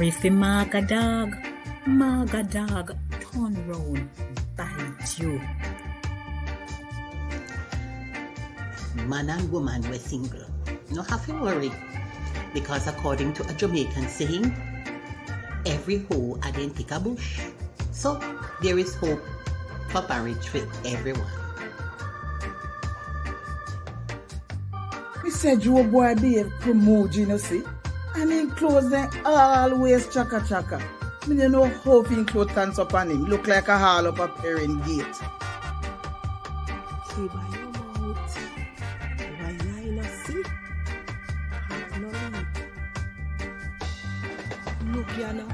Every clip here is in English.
sorry for Magadog. Magadog, turn round, bite you. Man and woman were single. No have to worry, because according to a Jamaican saying, every hoe a den pick a bush. So there is hope for marriage for everyone. We said you boy Dave promote, you know, see? And in clothes them always chaka chaka. Me don't know how in clothes turns up on him. Look like a hall up a parent gate. Keep by your mouth. Why you not see? Have no lead. Look ya now.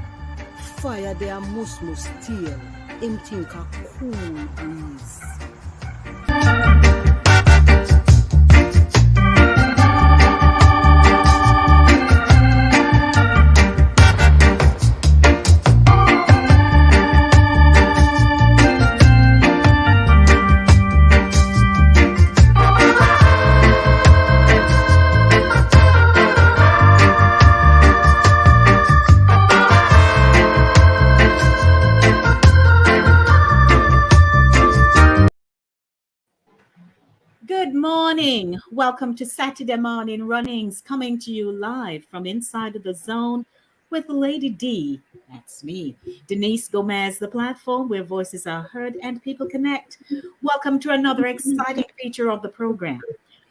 Fire there must steal. Him think a cool breeze. Good morning. Welcome to Saturday Morning Runnings, coming to you live from inside of the zone with Lady D. That's me. Denise Gomez, the platform where voices are heard and people connect. Welcome to another exciting feature of the program,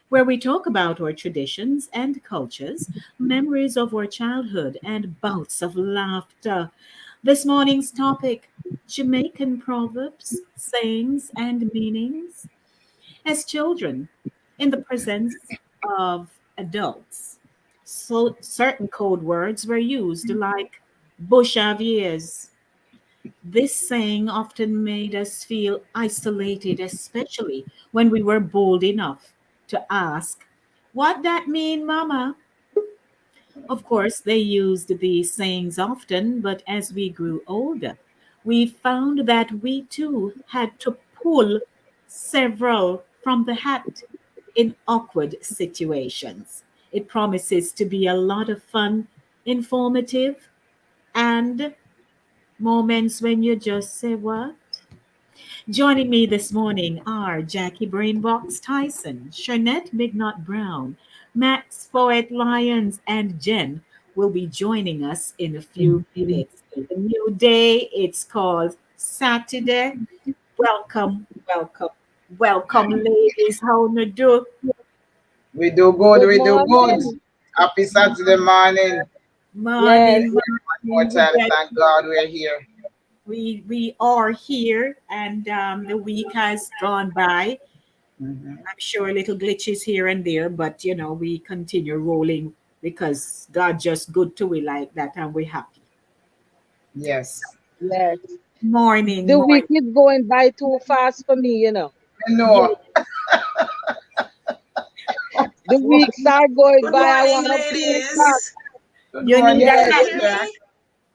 where we talk about our traditions and cultures, memories of our childhood, and bouts of laughter. This morning's topic, Jamaican proverbs, sayings, and meanings. As children, in the presence of adults, so certain code words were used, like bush of years. This saying often made us feel isolated, especially when we were bold enough to ask, "What that mean, Mama?" Of course, they used these sayings often, but as we grew older, we found that we too had to pull several from the hat in awkward situations. It promises to be a lot of fun, informative, and moments when you just say, "What?" Joining me this morning are Jackie Brainbox Tyson, Shanette Mignot Brown, Max Poet Lyons, and Jen will be joining us in a few minutes. It's a new day. It's called Satideh. Welcome, welcome, welcome, ladies. How you do? We do good, we do good. morning. Happy Saturday morning. Morning, More morning. time, thank God we're here. We are here, and the week has gone by. Mhm. I'm sure little glitches here and there, but we continue rolling because God just good to we like that, and we're happy. Yes. Yes. Morning, The week morning. is going by too fast for me, you know. I know. The weeks are going Good by. I morning, want to feel back. ladies. Good You morning, need a Can you Yes, hear calendar. me?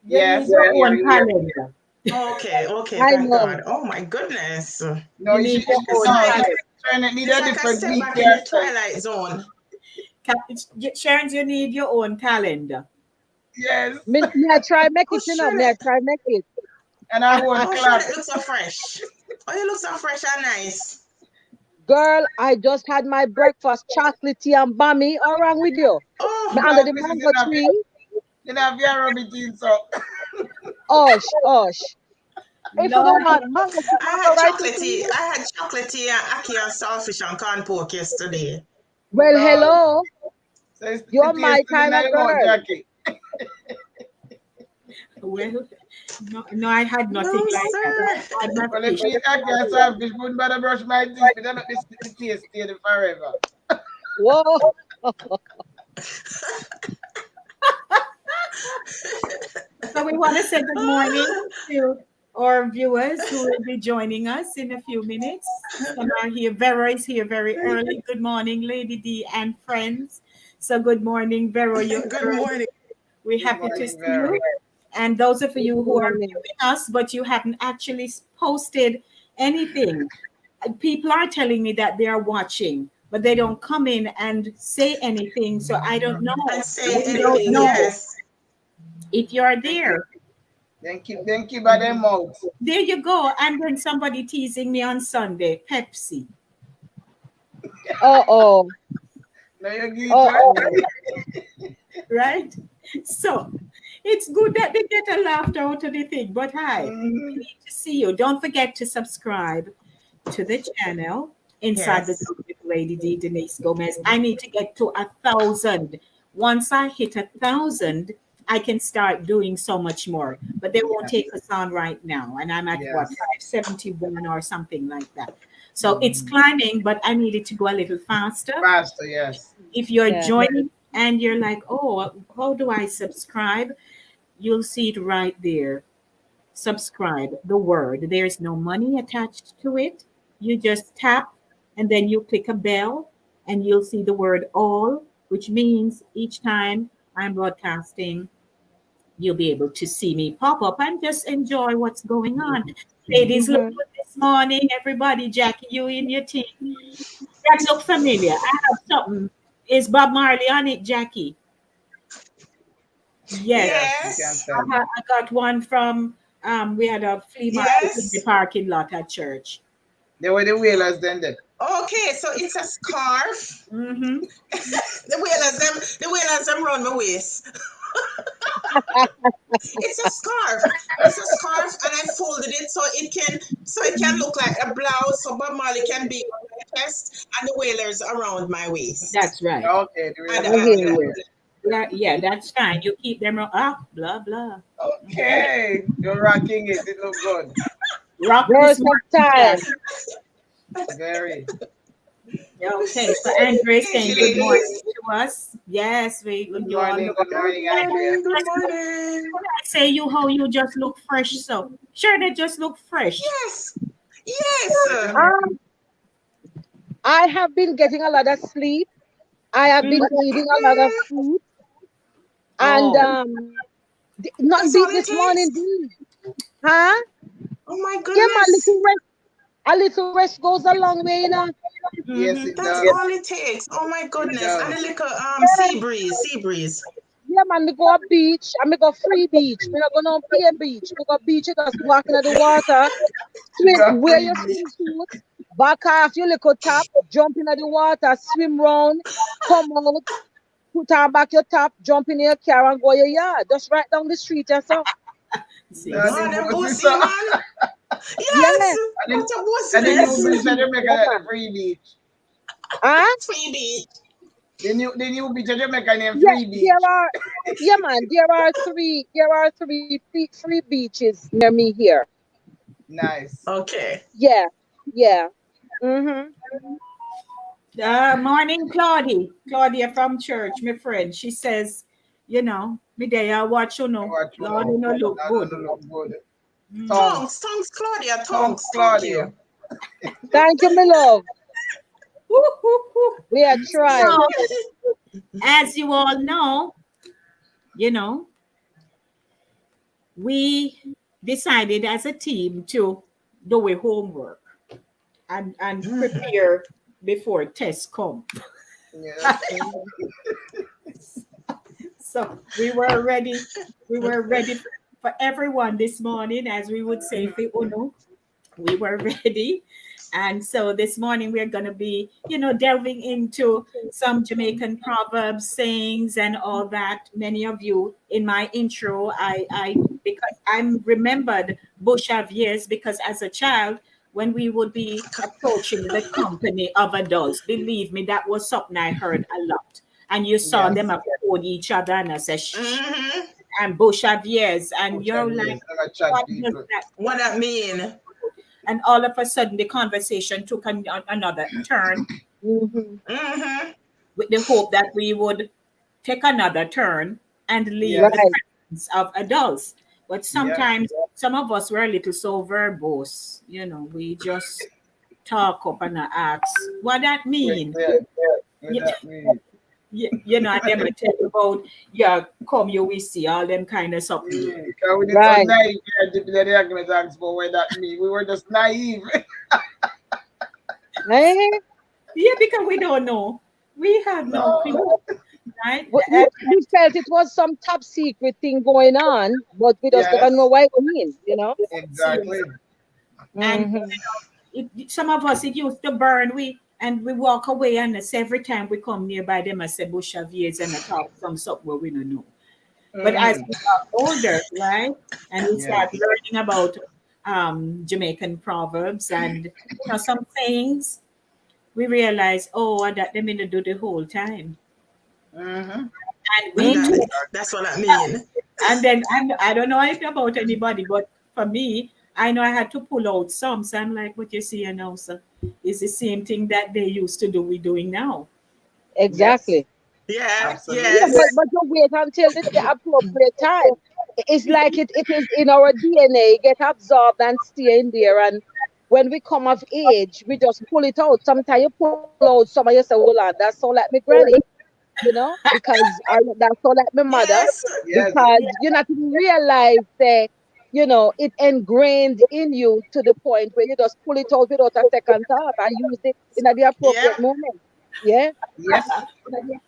You Yes, need your we're own here. calendar. Okay, I thank know. God. Oh my goodness. No, You need your It's own like calendar. trying to need it's a like I different step week back in here. the twilight zone. Sharon, you need your own calendar. Yes. Me I try make Oh it, you know. Me I Shernette. try make it. And our whole Oh clock. Shernette looks so fresh. Oh, you look so fresh and nice. Girl, I just had my breakfast, chocolate tea and bammy. All wrong with you? Me Oh, under the This is mango enough. tree. Enough your rubbish in, so. Hush, hush. If you Lord, don't want mango, put mango right in for you. I had chocolatey and ackee and saltfish and corn pork yesterday. Well, Lord. hello. So it's You're the my taste in kind of your mouth, girl. Jackie. well, no, I had nothing No, like that. sir. I had my Well, if fish. me I can't solve fish, wouldn't bother brush my teeth. We don't let this the taste stay there forever. Whoa. So we want to say good morning to our viewers who will be joining us in a few minutes. Some are here. Vera is here very early. Good morning, Lady D and friends. So good morning, Vera. You're Good early. morning. We're Good happy to morning, see Vera. you. And those of Good you who are morning. viewing us, but you haven't actually posted anything, people are telling me that they are watching, but they don't come in and say anything. So I don't know. And say We don't anything, know. yes. If you're there, Then keep by them mouth. there you go. And then somebody teasing me on Sunday, Pepsi, Oh. Now you give Oh. right? So it's good that they get a laughter out of the thing. But hi, we Mhm. need to see you. Don't forget to subscribe to the channel Inside the Yes. Zone with Lady D Denise Gomez. I need to get to 1,000. Once I hit 1,000, I can start doing so much more. But they won't take us on right now. And I'm at what, Yes. 571 or something like that. So it's climbing, but I need it to go a little faster. Faster, yes. If you're Yeah. joining and you're like, oh, how do I subscribe? You'll see it right there. Subscribe, the word. There's no money attached to it. You just tap and then you click a bell and you'll see the word all, which means each time I'm broadcasting, you'll be able to see me pop up and just enjoy what's going on. Ladies, look Mhm. good this morning. Everybody, Jackie, you in your team. That look familiar. I have something. Is Bob Marley on it, Jackie? Yes. Yes, you can Yes. tell. I got one from we had a flea market in the Yes. parking lot at church. They were the whalers then there. Okay, so it's a scarf. Mm-hmm. The whalers them run my waist. It's a scarf. It's a scarf, and I folded it so it can look like a blouse, so Bob Marley can be on my chest, and the whalers around my waist. That's right. Okay, the And, I whalers. hear you. Yeah, that's fine. You keep them blah blah. Okay, you're rocking it. It look good. Rock this morning, Versatile. Jack. Very. Okay, so Andre is saying Hey, good morning ladies. to us. Yes, we Good you all morning, look. good Good morning, Andrea. morning. Good morning. When I say you how you just look fresh, so sure they just look fresh. Yes. Yes. Um, I have been getting a lot of sleep. I have been eating a lot of food, and Oh, nothing That's beat all it this morning, takes. dude. Huh? Oh my Yeah, man. goodness. A little rest goes a long way, you know. Yes, mm-hmm. it That's does. all it takes. Oh my It goodness. And a does. little Yeah, sea breeze. Sea breeze. yeah, man. Me go a beach. I me go free beach. Me not go no pay beach. Me go beach. You just walk into the water, You swim, got wear free your beat. swimsuit, back off your little top, jump into the water, swim round, come out, put on back your top, jump in your car and go your yard. Just right down the street, yes, sir. See, Now the No, them bossy pussy, sir. man. Yes. Yeah, And What a and the yeah, new busyness. beach at Jamaica yeah, like the man. free beach. Huh? Free beach. The new beach at Jamaica named Yeah, Free Beach. yeah, man. There are three free beaches near me here. Nice. Okay. Yeah, yeah. Mm-hmm. Morning, Claudia from church, my friend. She says, me there, I watch you know. What you Lord, know? you know, look That good. don't look good. Mm. Tongues. Tongues, Claudia, Tongues, tongues. Thank Claudia. you. Thank you, my love. Woo, woo, woo. We are trying. So, as you all know, you know, we decided as a team to do a homework and prepare before tests come. Yes. Mhm. So we were ready. We were ready for everyone this morning, as we would say, for Uno. We were ready. And so this morning we're going to be, delving into some Jamaican proverbs, sayings, and all that. Many of you in my intro, because I'm remembered bush of years, because as a child, when we would be approaching the company of adults, believe me, that was something I heard a lot. And you saw them Yes. applaud each other and I say, shh, Mm-hmm. and bush of years. And Bush of you're like, years. Never chat what does people. that What that mean? and all of a sudden the conversation took another turn Mhm. Mm-hmm. with the hope that we would take another turn and leave the Yes. Right. presence of adults. But Yes. sometimes some of us were a little so verbose, we just talk up and ask what that Wait, mean. yeah. What You, that mean? and them I tell you about, yeah, come you we see all them kind of something there. Because we did so Right. naive. They're not going to ask for what that mean. We were just naive. Eh? Yeah, because we don't know. We have no No. clue, right? We felt it was some top secret thing going on, but we just never know Yes, what it means, exactly. And Mm-hmm. some of us, it used to burn. We walk away, and it's every time we come nearby them, I say bush of years and I talk some something where we don't know. But as Mm, we got older, right, and we start yes. learning about Jamaican proverbs and some sayings, we realize, oh, that they mean to do the whole time. Mm-hmm. And And we that too. Exactly. that's what I mean. And then I don't know anything about anybody, but for me, I know I had to pull out some. So I'm like, what you see now, sir, is the same thing that they used to do, we're doing now. Yes, Exactly. Yeah, Yeah, absolutely. yes. but you wait until the appropriate time. It's like it is in our DNA, get absorbed and stay in there. And when we come of age, we just pull it out. Sometimes you pull out some of you say, hold on, that's so like my granny, because that's so like my mother, Yes. Yes, because you not even realize that, it ingrained in you to the point where you just pull it out without a second thought and use it in the Yeah. appropriate moment. Yeah. yes, Absolutely.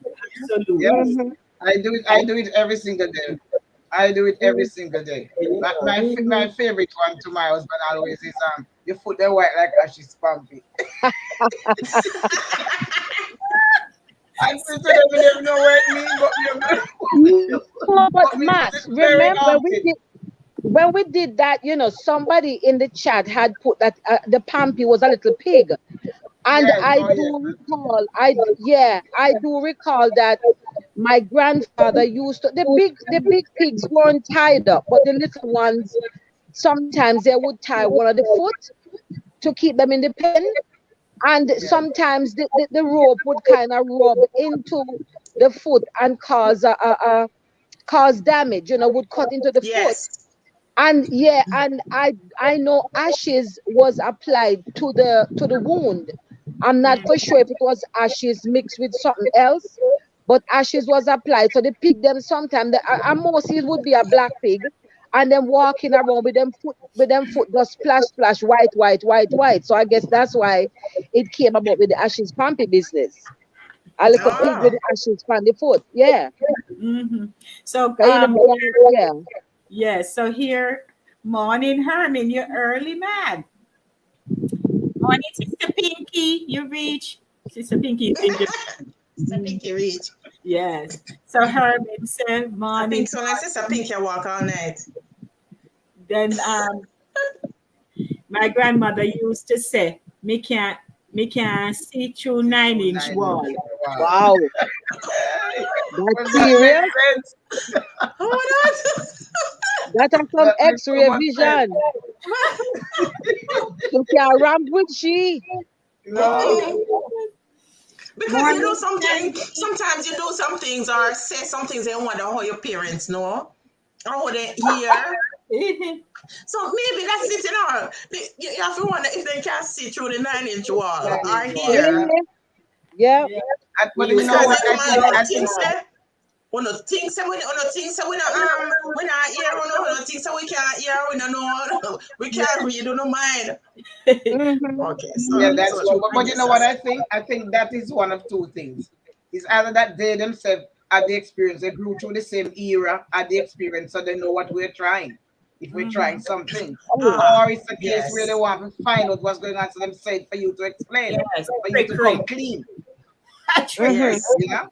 yes. Mm-hmm. I do it. I do it every single day. I do it every single day. My favorite one to my husband always is your foot they white like ashes pumpy. I say to them, you never know what it means, but No, but but me use Matt, it very remember often. when we did that, somebody in the chat had put that the Pampy was a little pig. And Yes, I oh yes, do recall, I do recall that my grandfather used to the big pigs weren't tied up, but the little ones sometimes they would tie one of the foot to keep them in the pen. And yes, sometimes the rope would kind of rub into the foot and cause damage, would cut into the foot. Yes. And yeah, and I know ashes was applied to the wound. I'm not for sure if it was ashes mixed with something else, but ashes was applied. So the pig them sometimes and mostly it would be a black pig, and then walking around with them foot just splash splash white white white white. So I guess that's why it came about with the ashes pumpy business. A little pig with Oh. the ashes on the foot. Yeah. Hmm. So, So, yeah. yes. So here, morning, Herman, you're early, man. Morning, Sister Pinky, you reach. Sister Pinky is in Japan. Sister Mm, Pinky reach. yes. So Herman said, I morning, think so. Like Sister morning. Pinky walk all night. Then my grandmother used to say, me can't see through sit through 9 inch 9 inch wall. wall. Wow. Hey, That's well, that makes serious. sense. Oh my That are some That makes so X-ray much sense. vision. You can ramp with she. No, God. Because you do Morning, something, Sandy. sometimes you do some things or say some things and wonder how your parents know or how they hear. So maybe that's it, You have to wonder if they can see through the 9 inch wall 9 inch or wall. hear. Yeah. Yeah. Yeah. But We you used know to Because what? you know, I man, think. I think. one of things that we not hear, one of things that we can't hear, we don't know, we can't read, we don't mind. Mm-hmm. Okay, Yeah, so that's true. I But you guess know what that's I think? I think that is one of two things. It's either that they themselves had the experience, they grew through the same era, had the experience, so they know what we're trying. If we're trying Mhm. something, Oh, or it's a case where they yes. want to find out what's going on, so them say it for you to explain, Yes, for you to come trickery. clean. Trickery. mm-hmm. Yes. You know,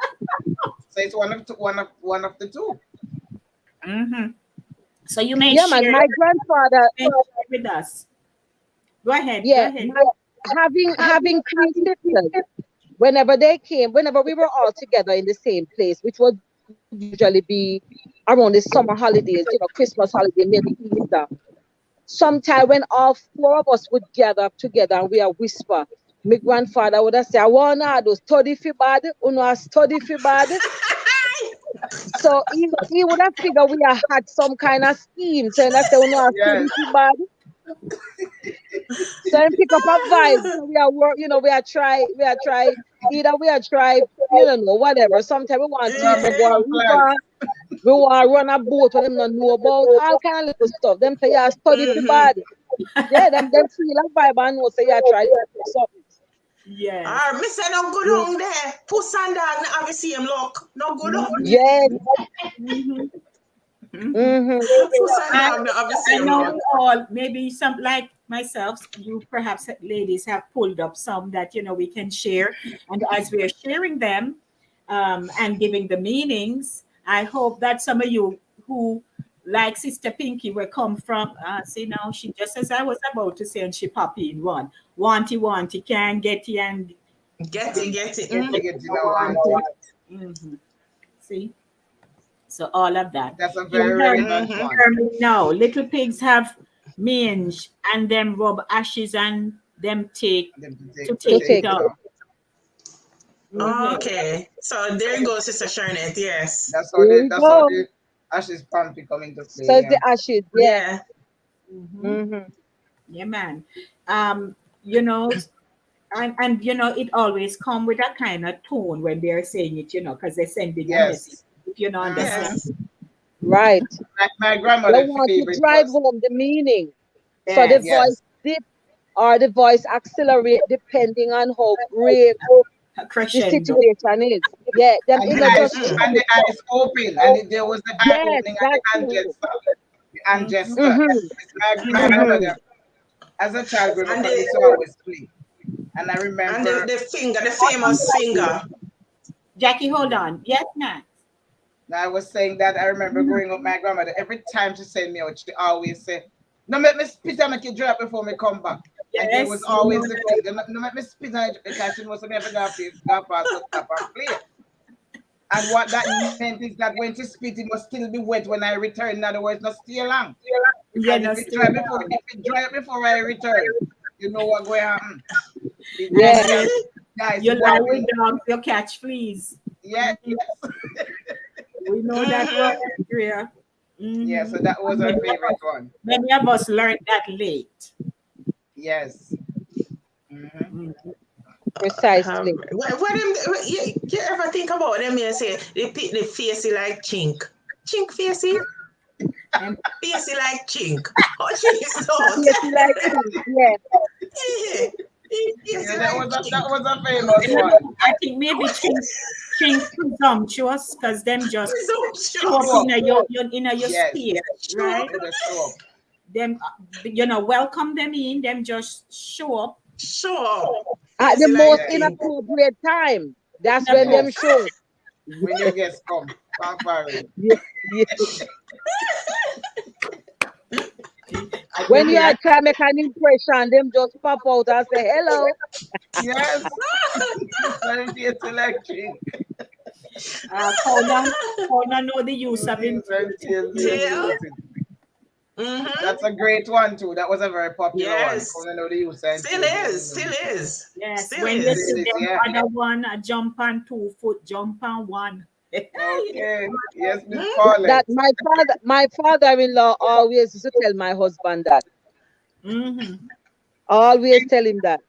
so it's one of the two. Hmm. So you may Yeah, man. share, My grandfather, with us. Go ahead. Go yeah, ahead. having three sisters. Whenever we were all together in the same place, which would usually be around the summer holidays, Christmas holiday, maybe Easter. Sometime when all four of us would gather up together and we are whisper, my grandfather would have say, I wanna do study for bad, uno study for bad. So he would have figured we have had some kind of scheme saying that say uno Yes, study for bad. So him pick up a vibe. So we are work, either we are try, whatever. Sometimes we want to even go a some river, plans. we want to run a boat for them not know about all kind of little stuff. Them say yeah, study for Mm-hmm. bad. Yeah, them feel a vibe and know say yeah, try something. Yes. Me say no good on there. Puss and dog, no have the same look. No good on. Yes. Mhm. Mhm. Mm-hmm. Puss and I, dog, no have the I same know look. we all, maybe some like myself, you perhaps ladies have pulled up some that we can share. And as we are sharing them and giving the meanings, I hope that some of you who like Sister Pinky will come from see now she just as I was about to say and she pop in one. Wanty can get you and Get it, get it. Get you know, auntie. Mhm. See? So all of that. That's a You very heard, relevant one. heard me now. Little pigs have mange and them rub ashes and them take Them to To take take it take it it. out. off. Mhm. Okay. So there you go, Sister Sharnette. Yes. That's how There you that's how go. the ashes pumpy come into So play. it's the ashes. Yeah. Yeah. Mhm. Mm-hmm. Yeah, man. Um, you know, and it always come with a kind of tone when they're saying it, because they're sending a message. Yes. If you don't Uh-huh. understand. Yes. Right. My They grandmother's want to favorite drive was home the meaning. So the Yes. voice yes. dip or the voice accelerate depending on how great A the crescendo. situation is. Yeah, them And it the not eyes just Mm-hmm. shout and the it up. eyes open and there was the eye Yes, opening and that the hand too. gesture. The hand Mhm. gesture. Mm-hmm. Yes, my Mm-hmm. grandmother as a child growing up And I used to the always play. And I and remember the finger, the famous finger. Jackie, hold on. Yes, Max. now I was saying that I remember growing up my grandmother every time she sent me out, she always said, no make me spit and make you dry up before me come back. And there was Yes, you know always the that. thing, no make me spit on it because she knows me ever go past the top and play. And what that meant is that when she spit, it must still be wet when I return. In other words, not stay long. Yeah, Because no, still if it dry up before I return, you know what going to happen. The and Yeah. ice, the ice you lie with popping. dogs, you catch fleas. Yeah, Mhm. We know that one, Mm-hmm. Andrea. yeah. Hmm. So that was Many our of favorite us, one. many of us learned that late. Yes. Hmm. Mhm. Precisely. You ever think about them and say the facey like chink? Chink facey? And Facey like chink. Oh jeez, don't. Yes, you like it. Yeah. Yeah. Yeah, Facey like that chink. was a famous you one. know, I think maybe chink presumptuous because them just show up Show Presumptuous. up. in your Yes. space, Show right? They just show up. Them, welcome them in. Them just show up show up. At the Facey most like Yes. chink. inappropriate time. That's in a when pro. them Yes. show. When your guests come, fanfare. Yeah. Yeah. I When think you we are are trying to make an impression, them just pop out and say hello. Yes. Very face electric. Fauna know the use of him. Tail. Music. Mm-hmm. That's a great one too. That was a very popular one. Yes. Come and know the use and Still is. Still is. Yes, Still when you is. see Still is, them yeah. other one a jump on 2 foot, jump on one. Okay. Yes, Miss Mm-hmm. Paulette. That my father-in-law always used to tell my husband that. Mm-hmm. Always tell him that.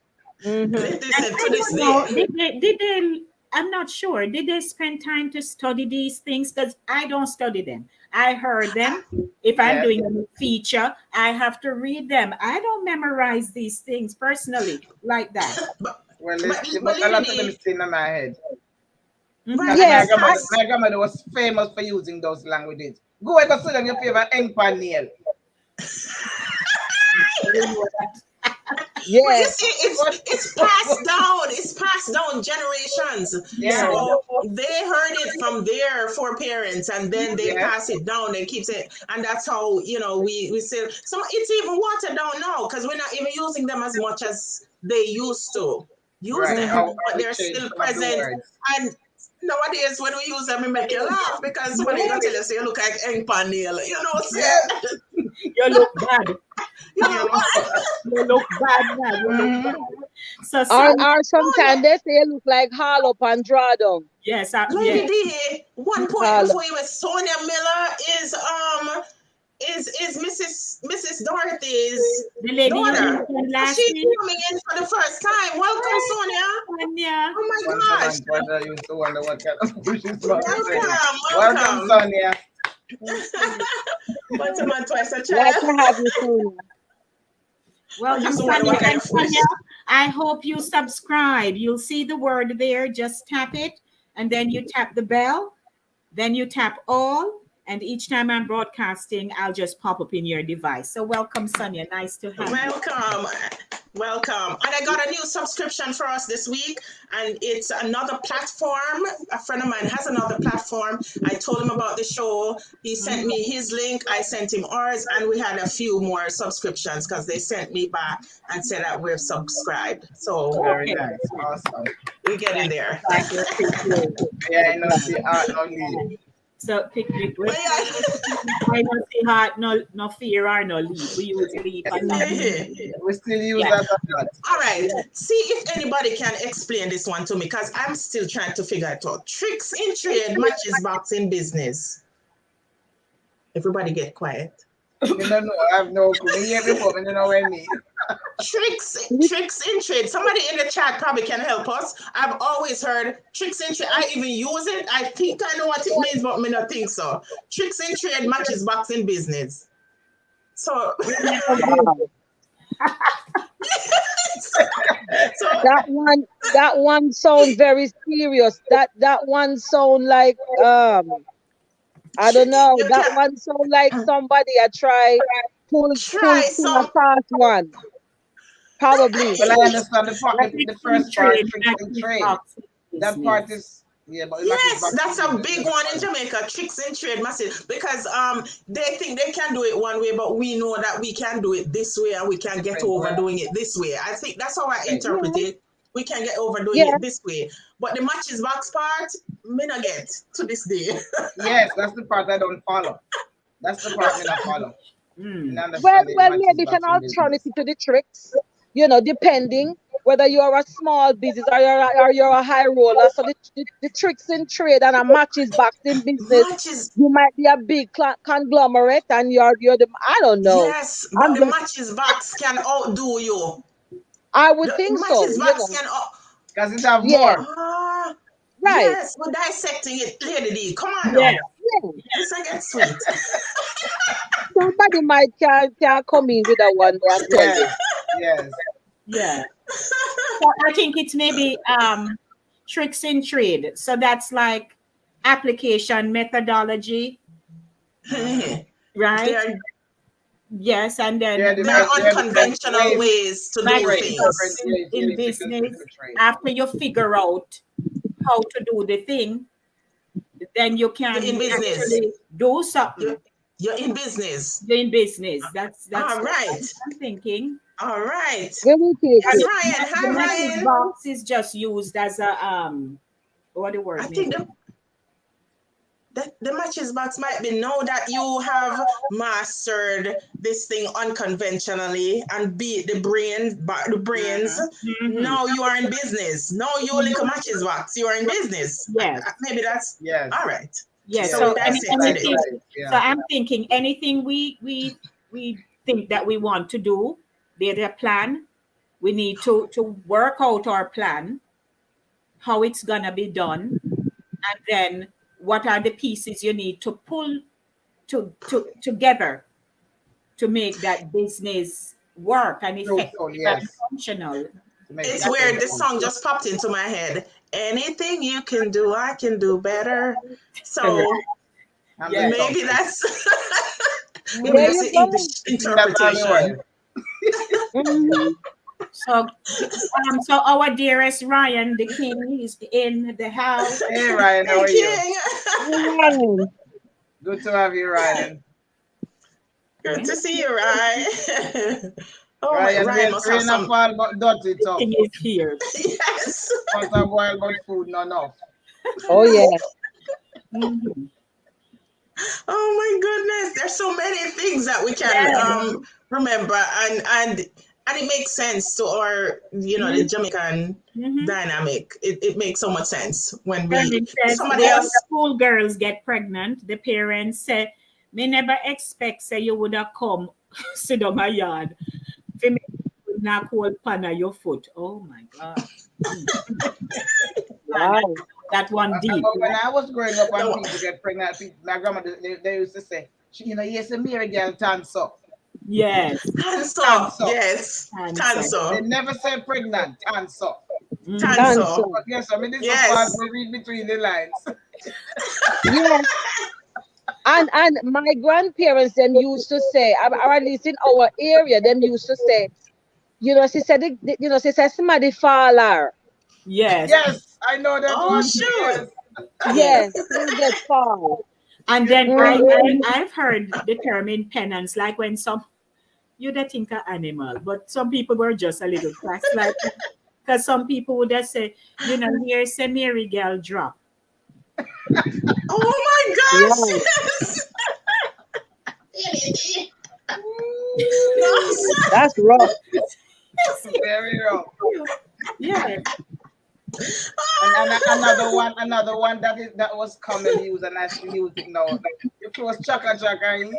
Mm-hmm. And Listen I to this don't know, day. did they, I'm not sure, did they spend time to study these things? Because I don't study them. I heard them. If I'm Yes. doing a feature, I have to read them. I don't memorize these things personally like that. But Well, but, but a lot of them lady, is still in my head. Mhm. Because right, Yes, as my grandmother was famous for using those languages. Go and go sit on your favorite ink pan nail. but you yes. see, What? it's passed down. It's passed down generations. Yeah. Yes. So they heard it from their foreparents, and then they Yes. pass it down. They keep it, and that's how we still. So it's even watered down now because we're not even using them as much as they used to use Right. them, How but we they're change still some of the present. words. And nowadays, when we use them, we make you laugh because somebody gonna tell you, say you look like ink panel. You know, Yes. say You look bad. you You look know. You look bad now. You look Mhm. bad. So some, Or bad. sometimes they say you look like Harlow and draw down. yes, Lady yes. D, one point Harlow. before you was Sonia Miller is Mrs. Dorothy's The lady you daughter. mentioned So last she's week. coming in for the first time. Welcome, Sonia. Sonia. Oh Once my a gosh. month, what I used to wonder what kind of food she's about to say. Welcome, Welcome, welcome. Sonia. Once a month, twice a Glad child. to have you, Sonia. Well, I and just wonder Sonia, what kind of food. I hope you subscribe. You'll see the word there. Just tap it, and then you tap the bell. Then you tap all, and each time I'm broadcasting, I'll just pop up in your device. So welcome, Sonia. Nice to have you. Welcome. Welcome. And I got a new subscription for us this week, and it's another platform. A friend of mine has another platform. I told him about the show. He sent me his link. I sent him ours, and we had a few more subscriptions because they sent me back and said that we're subscribed. So Very nice. Awesome. we get in there. Yeah, I know. See, no leave. So picnic. I don't see heart, no fear or no leave. We use leave and not. We still use Yeah. that a lot. All right. See if anybody can explain this one to me, because I'm still trying to figure it out. Tricks in trade, matches box in business. Everybody get quiet. You don't know. I have no clue. Me hear before, you know what I mean. Tricks in trade. Somebody in the chat probably can help us. I've always heard tricks in trade. I even use it. I think I know what it means, but me not think so. Tricks in trade, matches box in business. So, so that one sound very serious. That one sound like I don't know. That one sound like somebody I try pull some a fast one. Probably. Well, I understand the first part, tricks and trade. That part is, yeah, but yes, that's a big one in Jamaica. Tricks in trade, massive, because they think they can do it one way, but we know that we can do it this way, and we can get over doing it this way. I think that's how I interpret it. We can get over doing it this way, but the matches box part, me not get to this day. Yes, that's the part I don't follow. That's the part I don't follow. Well, maybe it's an alternative to the tricks. You know, depending whether you're a small business or you're a high roller. So the tricks in trade and a matches box in business, you might be a big conglomerate and you're the, I don't know. Yes, but the matches box can outdo you. I would think so. Matches box can because it have more. Right. Yes, we're dissecting it, Lady D. Come on now. This I get sweet. Somebody might can come in with a one there. Yes. Yeah. So I think it's maybe tricks in trade. So that's like application methodology, right? Yes, and then there are unconventional ways to do things in business. After you figure out how to do the thing, then you can actually do something. You're in business. You're in business. That's all right. What I'm thinking. All right. That's Ryan. Hi, Ryan. Box is just used as a what the word? I think the matches box might be now that you have mastered this thing unconventionally and beat the brains. Mm-hmm. Now you are in business. Now you little matches box. You are in business. Yes. Maybe that's all right. Yes. So, so I'm thinking anything we think that we want to do, there's a plan. We need to work out our plan, how it's gonna be done, and then what are the pieces you need to pull together to make that business work and effective and functional. It's weird. This song just popped into my head. Anything you can do, I can do better. So maybe that's the interpretation. So our dearest Ryan, the king, is in the house. Hey Ryan, how are you? Good to have you, Ryan. Good to see you, Ryan. Ryan must have some dirty talk. King is here. Yes. But a boiled good food, not enough. Oh yeah. Oh my goodness, there's so many things that we can remember, and it makes sense to our, the Jamaican dynamic. It makes so much sense when somebody else. School girls get pregnant. The parents say, "Me never expect say you would have come sit on my yard. For me, would not hold pan on your foot." Oh my God. Wow. That one deep. When I was growing up and people get pregnant, my grandmother, they used to say, yes, a Mary girl dance up. Yes. Tanso. Tanso. Yes. Tanso. Tanso. They never say pregnant. Tanso. Tanso. But yes, I mean, this is Yes. the part we read between the lines. Yes. And my grandparents then used to say, or at least in our area, them used to say, she said, she said somebody fall her. Yes. Yes, I know that Oh, one. sure. Yes. Yes, they get fall. And then Mhm. I've heard the term in penance, like when some you don't think an animal, but some people were just a little crass, like because some people would just say, here's a Mary girl drop. Oh my Right. gosh. No, That's rough. Very wrong. Yeah. And another one that was common use, and I still use it now. You close chaka chaka.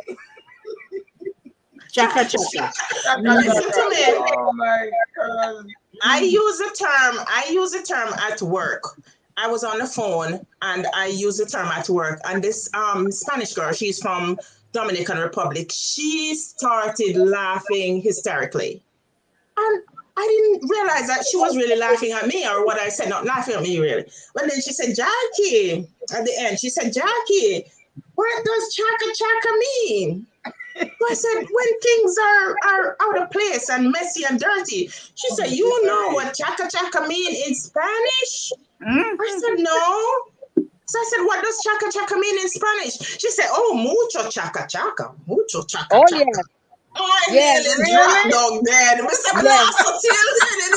Chaka chaka. listen to me. Oh my God. I use the term at work. I was on the phone and I use the term at work. And this Spanish girl, she's from Dominican Republic, she started laughing hysterically. And I didn't realize that she was really laughing at me or what I said, not laughing at me really. But then she said, Jackie, at the end, she said, Jackie, what does chaka chaka mean? So I said, when things are out of place and messy and dirty. She said, you know what chaka chaka mean in Spanish? I said, no. So I said, what does chaka chaka mean in Spanish? She said, oh, mucho chaka chaka. Mucho chaka Oh, chaka. yeah. I Yeah. nearly dropped down dead. I said, Yeah. laugh so till then.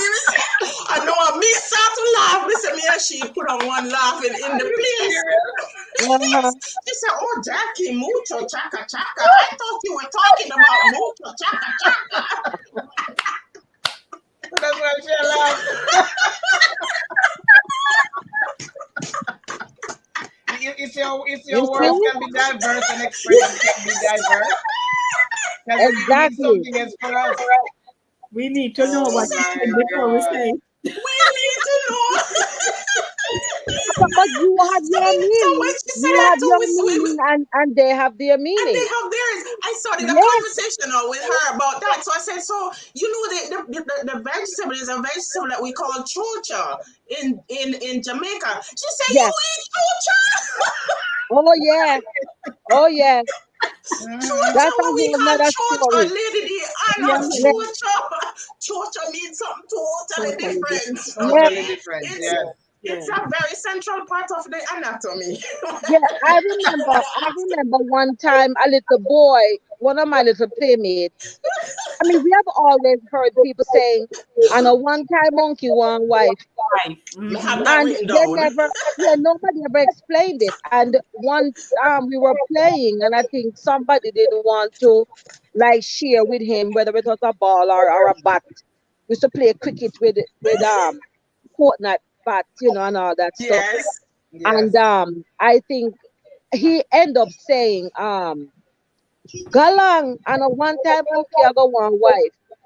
I know I missed out to laugh. I said, me and she put on one laughing in the place. Uh-huh. She said, oh, Jackie, mucho chaka chaka. I thought you were talking about mucho chaka chaka. That's why she laughed. If your words can be diverse and expression can be diverse, because it means Exactly. something else for us. We need to know what my before we God. say. We need to know. But you have your So when meaning. she said You that have to your we meaning, and they have their and meaning. they have theirs. I started a Yes. conversation with her about that. So I said, so you know the vegetable is a vegetable that we call chocha in Jamaica. She said, you Yes. eat chocha? Oh, yeah. Oh, yeah. Chocha, That's a what we whole call nother chocha, story. lady D. I Yeah. know Yeah. chocha. Chocha means something totally Totally different. different. Yeah. Totally different, It's yes. it's Yeah. a very central part of the anatomy. Yeah, I remember one time a little boy, one of my little playmates. I mean, we have always heard people saying, "And a one-time monkey, one wife," Wife. I have that and written they down. never, yeah, nobody ever explained it. And once we were playing, and I think somebody didn't want to like share with him whether it was a ball or a bat. We used to play cricket with coconut bat, and all that stuff. Yes. Yes. And I think he end up saying, Galang and a one time monkey I go one wife.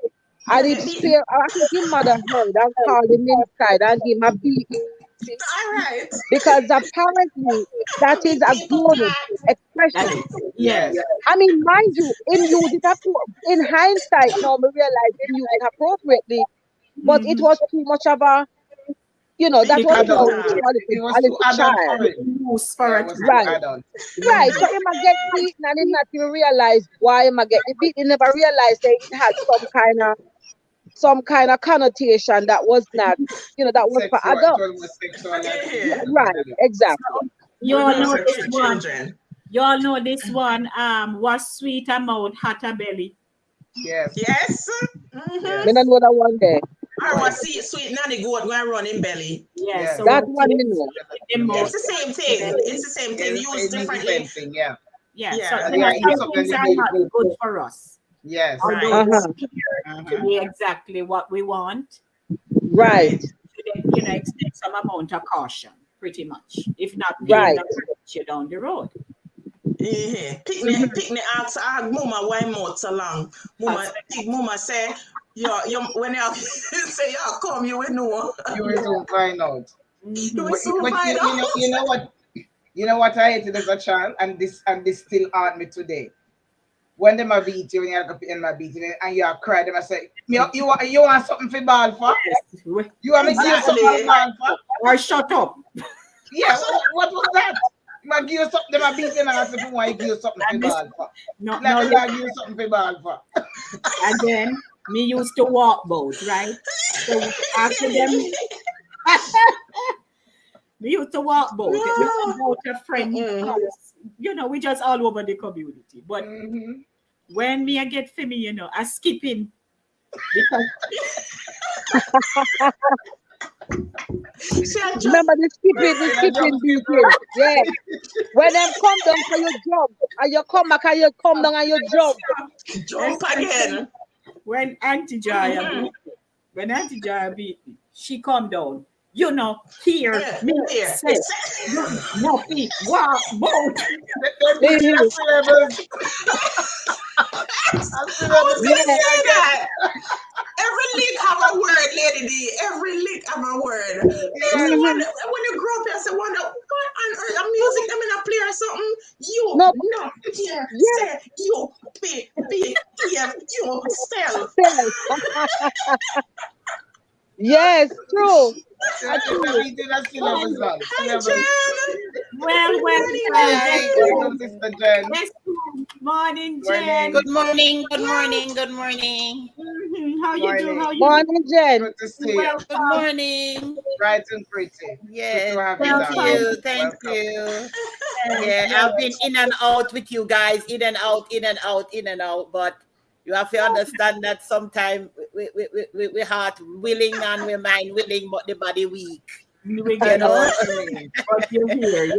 Yeah, And it get beaten. spare I think his mother heard and called him inside and give him a beating. All right. Because apparently that is Big a people grown talk. That expression. is, yes. Yes. I mean, mind you, him use it in hindsight now we realize him use it appropriately, but it was too much of a that Big was too people Adult. much talk. for It was a too little adult child. for it. Use for Yeah, a it was too Right. adult. Right. So him a get beaten and him not even realize why him a get the beat. He never realized that it had some kind of connotation that was not, that was for Sexual. It adults. was sexual. Yeah. Right. Exactly. You We're all not know for this one. children. You all know this one. Was sweet a mouth, hotter belly. Yes. Yes. Me Yes. not know that one there. Or was sweet nanny goat going run in belly. Yes. Yes. So That what one me is know. in the mouth? It's the same thing. It's the same thing. It's Used the differently. same thing. Yeah. Yeah. So Yeah. Yeah. It's some something things that are you not do. good for us. Yes. Right. Although they Uh-huh. appear to be exactly what we want, Right. should extend some amount of caution, pretty much. If not game Right. that will get you down the road. Yeah. Picnic ask mama why mouth so long. Mama say you when you say you come you will know. You will soon find out. You will But, soon but find out. you know what? You know what I hated as a child, and this still haunt me today. when them a beat you, when you look up in my beating and you cry, them I say, you want something for ball for? You want me to give you something for ball for? Or shut up. Yeah, what was that? I give you something, them a beating and I say, why give you something for ball for? No, Let me give you something for ball for. And then me used to walk boat, right? So after them, we used to walk boat. We used to a friend house. We just all over the community. But when me I get for me, I skip in because Remember the skipping beating. Yeah. When them come down for your job, and you come back and you come down and you jump. Jump again. When Auntie Jaya beat me, she come down. Here, me say, nothing, walk, boat. Every lick have a word, Lady D. Every lick have a word. When you grow up, you say, "What on earth? A music them in a play or something?" Say you be you sell. Yes, true. Well, Sister Jen. Morning, Jen. Good morning. Good morning. Good morning. How you doing? How you? Morning, Jen. Good to see you. Good morning. Bright and pretty. Yes. Thank you. Thank you. Yeah, I've been in and out with you guys, in and out, in and out, in and out. But you have to understand that sometimes we heart willing and we mind willing, but the body weak. We get but you're here.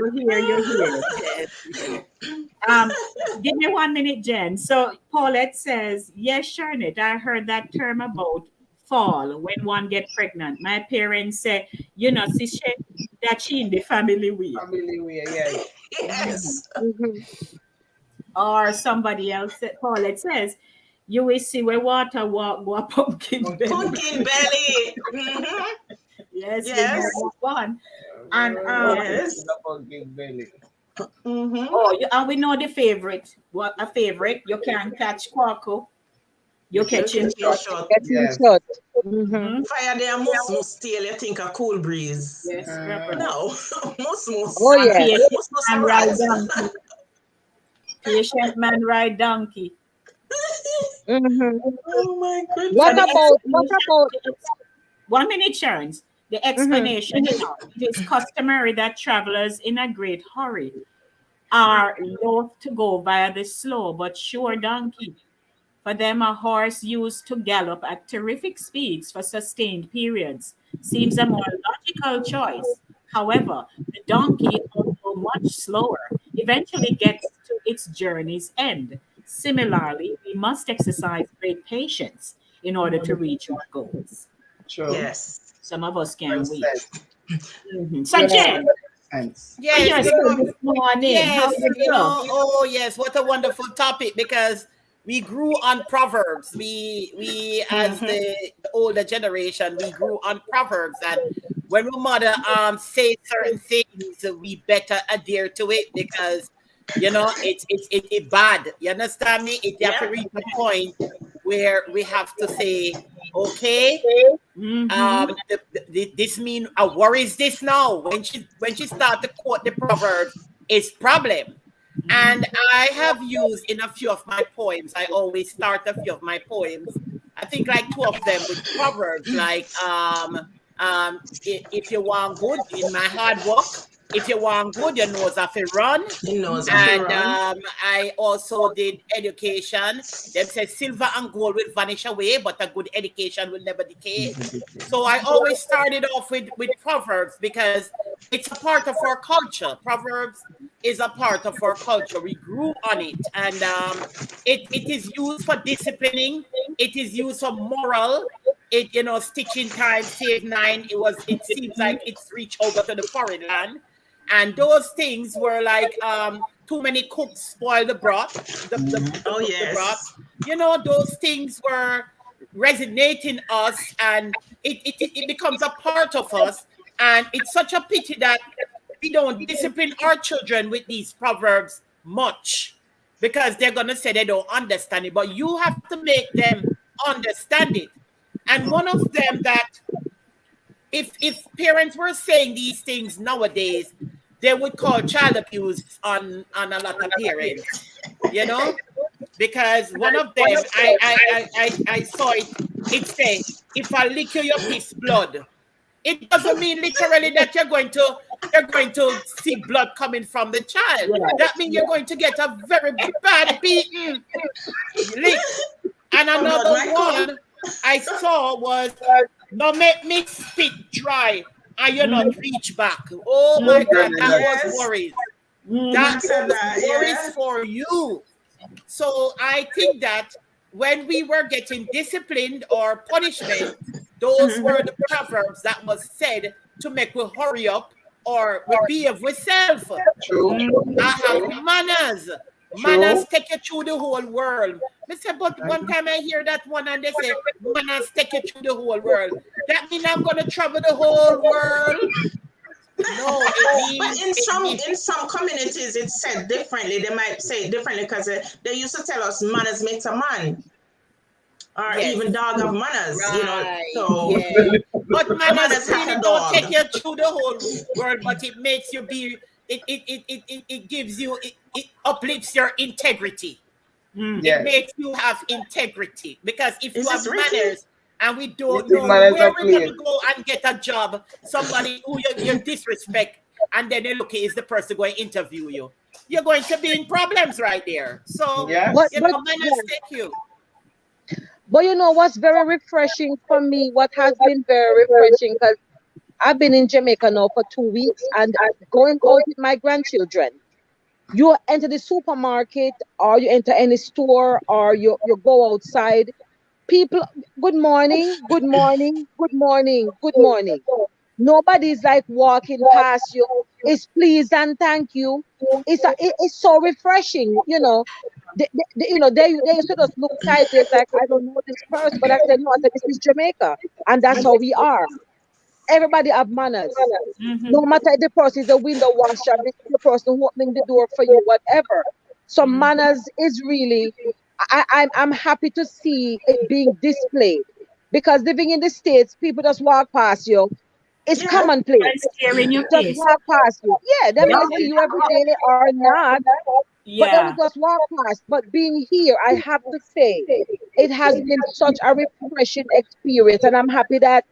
Give me 1 minute, Jen. So Paulette says, yes, Sharnit, I heard that term about fall when one get pregnant. My parents say, that she in the family way. Family way, yes. Yes. Or somebody else, Paulette says, you will see where water walk go a pumpkin belly. Pumpkin belly. Yes. That one. And yes. Pumpkin belly. And we know the favorite. What a favorite? You can catch Quaco. You catch him shot. Fire there, must steal. You think a cool breeze? Yes, no, must. Oh yeah. Patient man ride donkey. Oh my goodness. What about 1 minute, Sharon? The explanation it is customary that travelers in a great hurry are loath to go via the slow but sure donkey. For them, a horse used to gallop at terrific speeds for sustained periods seems a more logical choice. However, the donkey, although much slower, eventually gets to its journey's end. Similarly, we must exercise great patience in order to reach our goals. True. Yes. Some of us can't wait. So, Jen. Yes, this morning. Yes, what a wonderful topic, because we grew on Proverbs. We as the older generation, we grew on Proverbs, and when my mother say certain things, we better adhere to it, because it's bad. You understand me? It have to reach a point where we have to say, okay, this mean worries this now. When she start to quote the Proverbs, it's problem. And I have used in a few of my poems, I always start a few of my poems, I think like 2 of them with Proverbs, like if you want good in my hard work, if you want good, your nose have to run. And I also did education. Them said silver and gold will vanish away, but a good education will never decay. So I always started off with Proverbs, because it's a part of our culture. Proverbs is a part of our culture. We grew on it, and it is used for disciplining. It is used for moral. Stitching time, save 9. It seems like it's reached over to the foreign land. And those things were like too many cooks spoil the broth. The broth. Those things were resonating us, and it becomes a part of us. And it's such a pity that we don't discipline our children with these proverbs much, because they're going to say they don't understand it. But you have to make them understand it. And one of them that if parents were saying these things nowadays, they would call child abuse on a lot of parents, you know, because one of them, I saw it. It said, if I lick your piss blood, it doesn't mean literally that you're going to see blood coming from the child. That means you're going to get a very bad beating lick. And another one I saw was, no make me spit dry and you not reach back. Oh my God, that was worries. That was worries for you. So I think that when we were getting disciplined or punishment, those were the proverbs that was said to make we hurry up or we behave with self. I have manners. Manners take you through the whole world. I said, but one time I hear that one and they say, manners take you through the whole world. That means I'm going to travel the whole world? No, in some communities it's said differently. They might say it differently because they used to tell us manners makes a man. Or even dog have manners, you know. So, but manners really don't take you through the whole world, but it makes you be. It gives you. It uplifts your integrity. It makes you have integrity because if you have manners and we don't know where we're going to go and get a job, somebody who you disrespect, and then they look is the person going to interview you, you're going to be in problems right there. So manners take you. But you know what's very refreshing for me, what has been very refreshing, because I've been in Jamaica now for 2 weeks and I'm going out with my grandchildren. You enter the supermarket or you enter any store or you go outside. People, good morning, good morning, good morning, good morning. Nobody's like walking past you. It's please and thank you. It's so refreshing, you know. They used to just look sideways like, I don't know this person, but I said, no, I said, this is Jamaica, and that's how we are. Everybody have manners. No matter if the person is a window washer, this is the person who opening the door for you, whatever. So manners is really, I'm happy to see it being displayed, because living in the States, people just walk past you. It's commonplace. Just walk past you. Yeah, they may see you every day or not. But they will just walk past. But being here, I have to say, it has been such a refreshing experience. And I'm happy that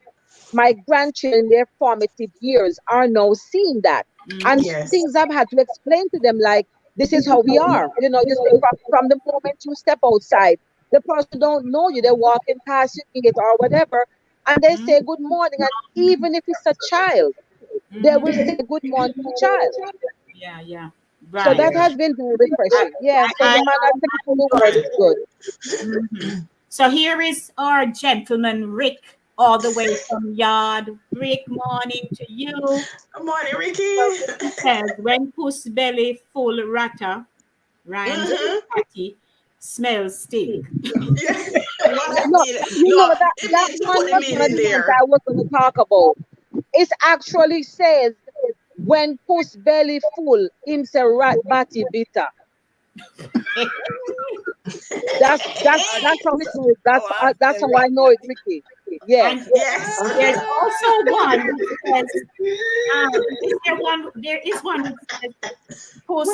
my grandchildren in their formative years are now seeing that. And things I've had to explain to them, like, this is how we are. You know, you see, from the moment you step outside, the person don't know you. They're walking past you or whatever. And they say good morning. And even if it's a child, they will say good morning to the child. Yeah. Right. So that has been very refreshing. Yeah, so the man is good. So here is our gentleman, Rick, all the way from Yard. Rick, morning to you. Good morning, Ricky. He says, when puss belly full ratter, rhymes patty, smells stink. That one I was going to talk about. It actually says, when puss belly full, him say rat batty bitter. That's how it is. That's how I know it, Ricky. Yes. There's also one that says, there is one that says, puss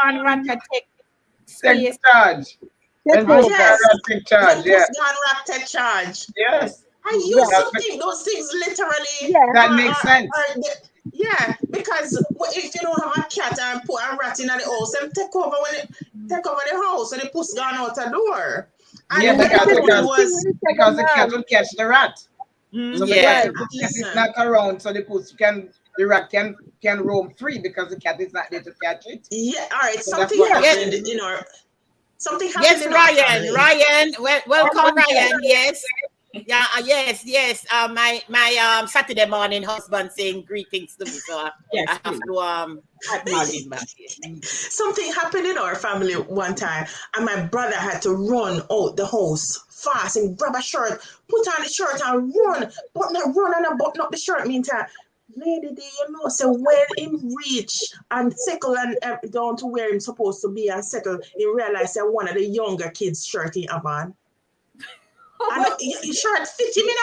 gone rat take charge. Take charge. Gone rat take charge. Yes. I used to think those things literally. That makes sense. Because if you don't have a cat and put a rat in the house, them take over the house and the puss gone out the door. And because the cat will catch the rat. So the cat is not around, so the rat can roam free because the cat is not there to catch it. Yeah, all right. Something happened, something happened. Yes, Ryan. Welcome, Ryan. Yes. Yeah, yes. My Saturday morning husband saying greetings to me, so I have to acknowledge him back. Something happened in our family one time, and my brother had to run out the house fast and grab a shirt, put on the shirt and run, but not run and button up the shirt. Meantime, Lady D, so when him reach and settle and down to where him supposed to be and settle, he realized that one of the younger kids' shirt he have on. And his shirt fit him in,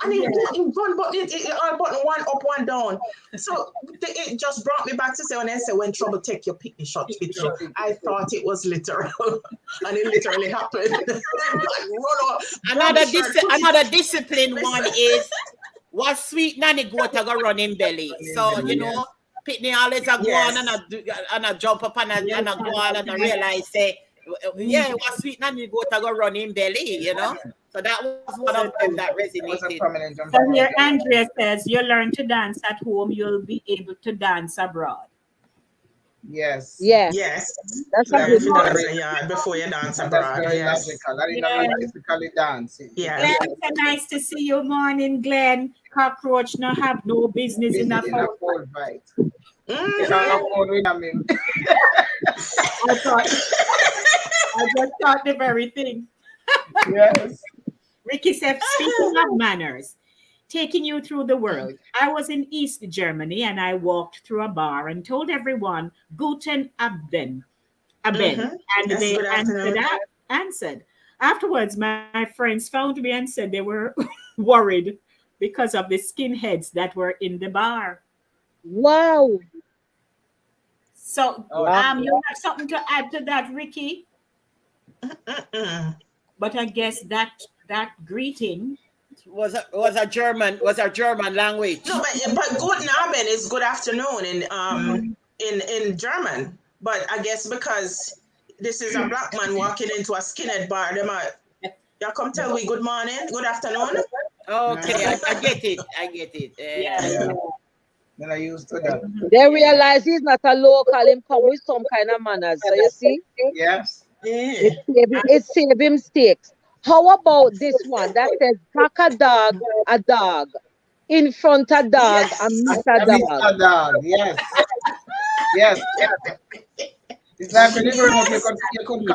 and he one button, all button one up, one down. So it just brought me back to say when I say when trouble take you, pick the shot fit you. I thought it was literal, and it literally happened. Another discipline one is what sweet nanny goat a go run in belly. So you know, Pitney always a go on and a jump up and a go on and a realize say, what sweet nanny goat a go run in belly, you know. So that was one of them that resonated. So here Andrea says, you learn to dance at home, you'll be able to dance abroad. Yes. Yes. That's a good one. Before you dance abroad. That's very logical. That is not physically dancing. Glenn, it's nice to see you. Morning, Glenn. Cockroach no have no business in a phone fight. I just thought the very thing. Yes. Ricky said, speaking of manners, taking you through the world. I was in East Germany and I walked through a bar and told everyone, Guten Abend. And they answered. Afterwards, my friends found me and said they were worried because of the skinheads that were in the bar. Wow. So you have something to add to that, Ricky? But I guess that greeting was a German language. No, but Guten Abend is good afternoon in German. But I guess because this is a black man walking into a skinhead bar, they might come tell me good morning, good afternoon. Okay, I get it. Yeah. Then I used to that. They realize he's not a local, him come with some kind of manners. So you see? Yes. It saved him mistakes. How about this one that says back a dog, in front a dog, and meet a dog? A dog, yes. Yes. It's like when you grow up,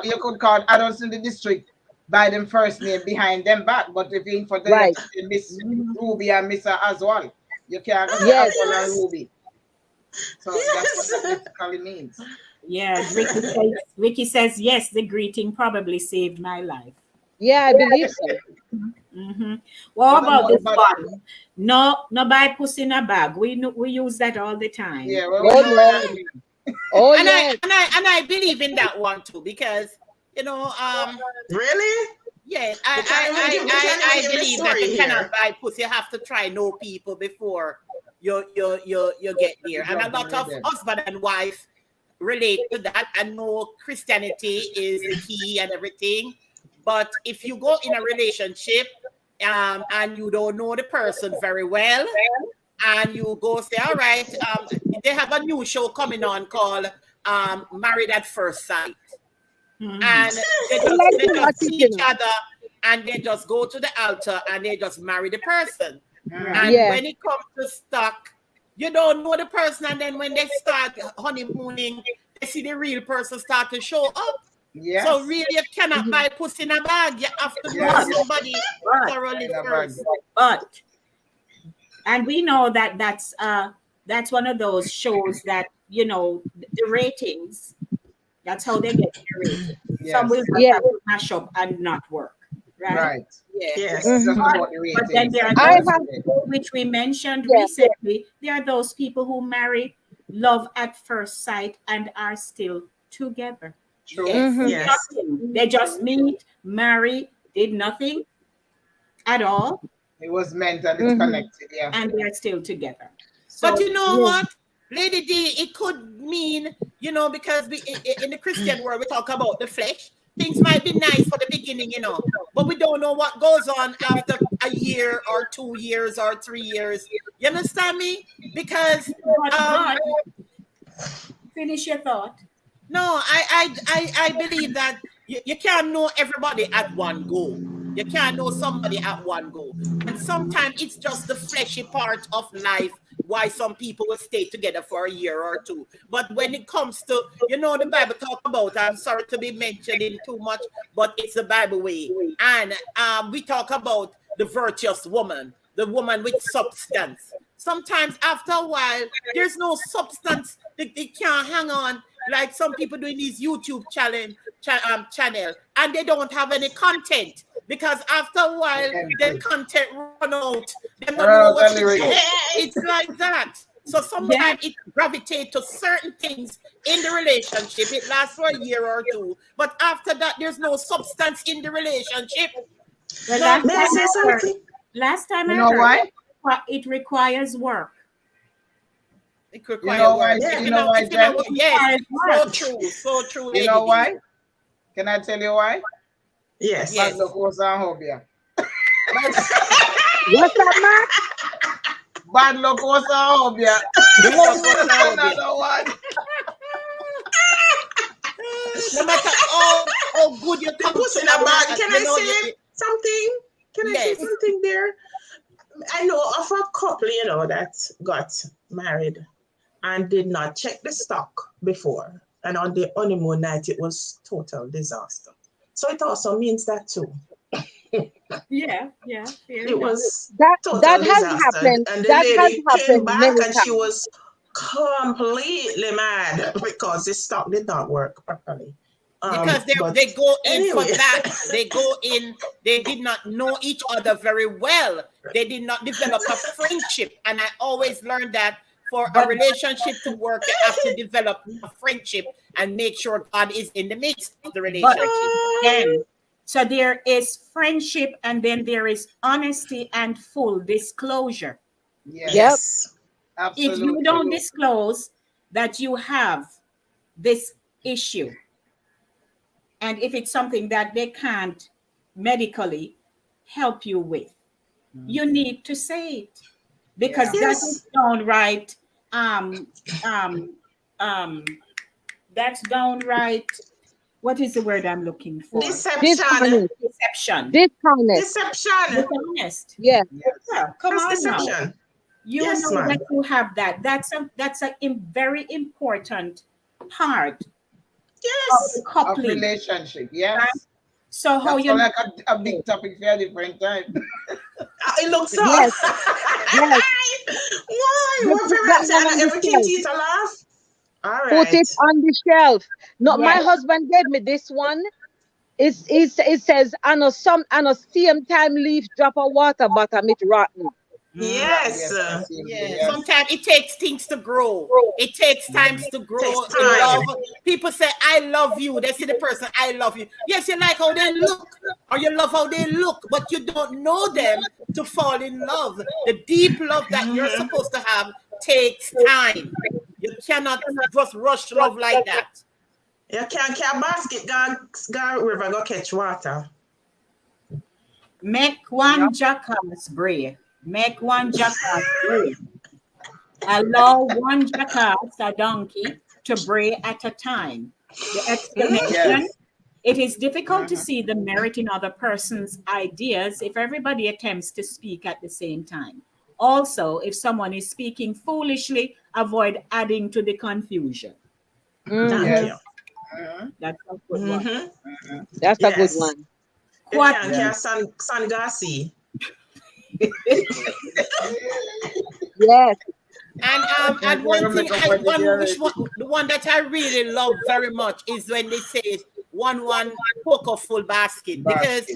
you could call adults in the district by them first name behind them back, but if you in front of them, Miss Ruby and Mr. Aswal, you can't go Aswal and Ruby. So that's what that basically means. Yeah, Ricky says, yes, the greeting probably saved my life. Yeah, I believe so. What about this one? No buy pussy in a bag. We use that all the time. Yeah, I believe in that one too, because really? Yeah, I believe that you cannot buy pussy. You have to try know people before you get there. And a lot of husband and wife relate to that and know Christianity is the key and everything. But if you go in a relationship and you don't know the person very well, and you go say, all right, they have a new show coming on called Married at First Sight. And they just see each other and they just go to the altar and they just marry the person. And when it comes to stuck, you don't know the person, and then when they start honeymooning, they see the real person start to show up. Yes. So really, you cannot buy pussy in a bag. You have to know somebody thoroughly first. And we know that that's one of those shows that the ratings. That's how they get the ratings. Some will have to mash up and not work. Right. Yes. But then there are those which we mentioned recently. There are those people who marry love at first sight and are still together. True. Yes. They just meet, marry, did nothing at all. It was meant and it's connected, and they're still together. So, but you know what, Lady D, it could mean, because in the Christian world we talk about the flesh. Things might be nice for the beginning, but we don't know what goes on after a year or 2 years or 3 years. You understand me? Because finish your thought. No, I believe that you can't know everybody at one go. You can't know somebody at one go. And sometimes it's just the fleshy part of life why some people will stay together for a year or two. But when it comes to, the Bible talk about, I'm sorry to be mentioning too much, but it's the Bible way. And we talk about the virtuous woman, the woman with substance. sometimes after a while, there's no substance. They can't hang on like some people doing these YouTube channel, and they don't have any content because after a while, the content run out. They don't know what to do. It's like that. So sometimes it gravitates to certain things in the relationship. It lasts for a year or two, but after that, there's no substance in the relationship. Well, last time I heard, why? It requires work. It requires work. You know why, Jen? Yes, so true, so true. You know why? Can I tell you why? Yes. Bad luck was on Hobia. What's that, man? Bad luck was on Hobia. Another one. No matter how good you come push in a bag. Can I say something? Can I say something there? I know of a couple, that got married and did not check the stock before. And on the honeymoon night, it was total disaster. So it also means that too. Yeah. It was that has disaster. happened. And the that lady has came happened back and times. she was completely mad because the stock did not work properly. Because they go in for that. They go in, they did not know each other very well. They did not develop a friendship. And I always learned that for a relationship to work, you have to develop a friendship and make sure God is in the midst of the relationship. So there is friendship, and then there is honesty and full disclosure. Yes. Absolutely. If you don't disclose that you have this issue, and if it's something that they can't medically help you with, you need to say it, because that is downright that's downright, what is the word I'm looking for? Deception. Dishonest. Yeah. Come on deception. now. You know that you have that. That's a very important part of the coupling. Of relationship. Yes. Right? So how that's you like a big topic for a different time. It looks so. Yes. Why? Everything teeth a laugh. All right. Put it on the shelf. No, my husband gave me this one. It says, I know same time leaf drop of water bottom it rotten. Yes. Sometimes it takes things to grow. It takes time to grow. Love. People say, I love you. They see the person, I love you. Yes, you like how they look, or you love how they look, but you don't know them to fall in love. The deep love that you're supposed to have takes time. You cannot just rush love like that. You can't carry a basket, go river, go catch water. Make one jackass bray. Make one jackass bray. Allow one jackass, a donkey, to bray at a time. The explanation: it is difficult to see the merit in other person's ideas if everybody attempts to speak at the same time. Also, if someone is speaking foolishly, avoid adding to the confusion. Thank you. That's a good one. That's a good one. What? Sangasi. Yes. And one thing, the one that I really love very much is when they say one cocoa full basket, because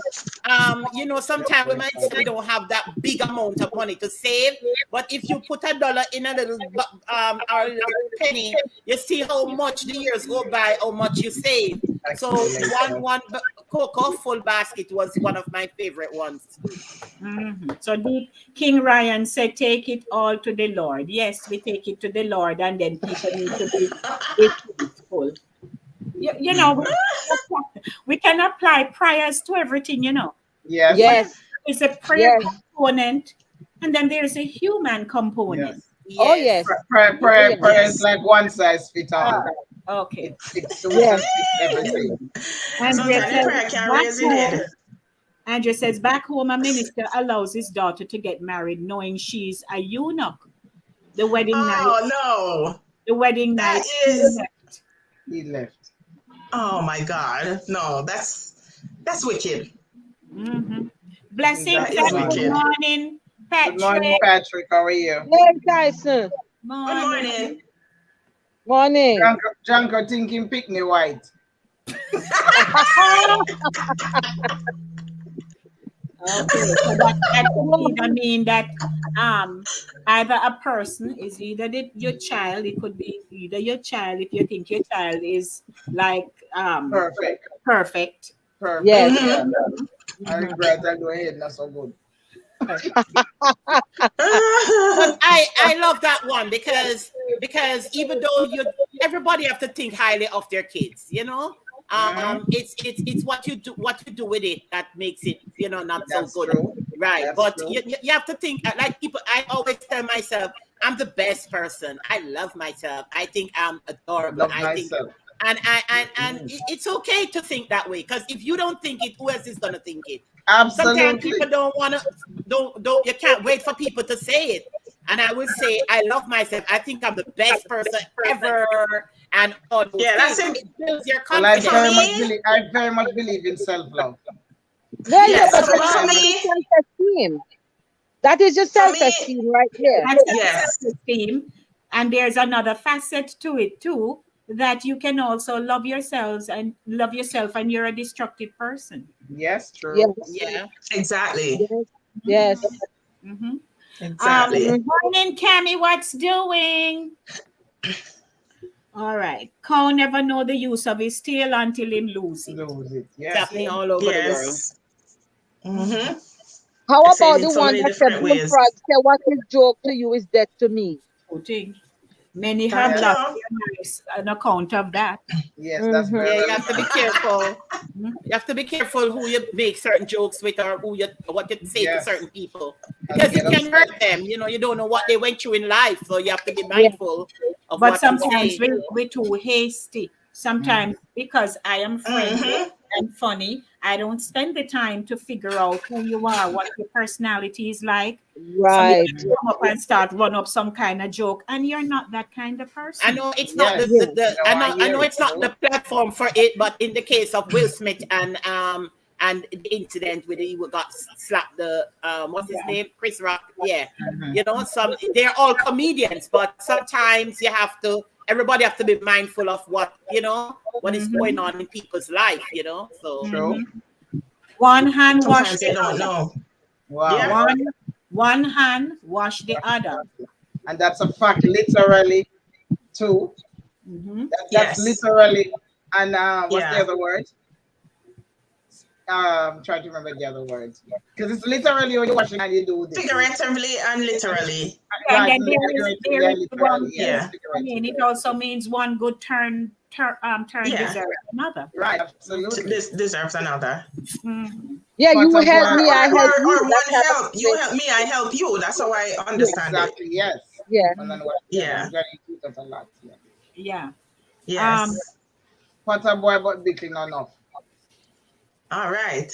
sometimes we might say we don't have that big amount of money to save, but if you put $1 in a little or a little penny, you see how much the years go by, how much you save. So one cocoa full basket was one of my favorite ones. So King Ryan said, take it all to the Lord. Yes, we take it to the Lord, and then people need to be faithful. We can apply prayers to everything, Yes. It's a prayer component, and then there's a human component. Yes. Oh, yes. Prayer is like one size fits all. Okay. It's everything. Andrew says, back home, a minister allows his daughter to get married knowing she's a eunuch. The wedding night. Oh, no. The wedding night. He left. Oh, my God. No, that's wicked. Blessings. Good morning. Patrick. Good morning, Patrick. How are you? Hey, Tyson. Good morning. Morning. Janko thinking picnic white. Okay, so that could either mean that either a person is either your child. It could be either your child if you think your child is like Perfect. perfect. Yes. I regret I go ahead, not so good. But I love that one because even though everybody have to think highly of their kids, you know. It's what you do with it that makes it, you know, not so good. True. Right. That's But true. you have to think like people. I always tell myself I'm the best person. I love myself. I think I'm adorable. Love myself. It's okay to think that way, because if you don't think it, who else is gonna think it? Absolutely. Sometimes people don't want to, don't you can't wait for people to say it. And I would say I love myself. I think I'm the best person ever. And all those that's things. it. It builds your Well, confidence. I very much believe in self-love. Yes, Yes, but for me, self-esteem. That is your self-esteem right there. That's Yes. self-esteem. And there's another facet to it too, that you can also love yourselves and love yourself, and you're a destructive person. Yes, true. Yes. Yeah. Exactly. Yes. Mm-hmm. Exactly. Morning, Cammy, what's doing? All right. Cow never know the use of his tail until him lose it. Lose it. It's Yes. happening all over the world. Yes. Mm-hmm. How I say it about in the so one many that said different ways. bullfrog say what is joke to you is death to me? Pudding. Many Thank have you. lost their lives on account of that. Yes, that's very Yeah, you have to be careful. Mhm. You have to be careful who you make certain jokes with, or what you say to Yes. certain people, And because it get can hurt them. You know, you don't know what they went through in life, so you have to be mindful of But what you sometimes say. we're too hasty. Sometimes because I am friendly and funny, I don't spend the time to figure out who you are, what your personality is like. So you Right. can come up and start run up some kind of joke, and you're not that kind of person. I know it's not Yes. the No, I know hear it's not the platform for it, but in the case of Will Smith and the incident where he got slapped, the what's his name, Chris Rock, you know, they're all comedians, but sometimes everybody have to be mindful of what, you know, what is going on in people's life, you know. So True. One hand wash Sometimes the they don't other. know. Wow. Yeah. One hand wash the other. And that's a fact, literally, too. That's Yes. literally. And what's the Yeah. other word? Trying to remember the other words. Because it's literally when you're washing and you do this. Figuratively and literally. And Right. then there is one. Yeah. I mean, it also means one good turn Yeah. deserves another. Right. Absolutely. This deserves another. Yeah, you But help me, I help Or you. one That's how help. You help me, I help you. That's how I understand Exactly. it. Yes. Yeah. And then what? Yeah. I'm very cute of a lot. Yeah. Yeah. Yes. What a boy, but dickling enough. All right.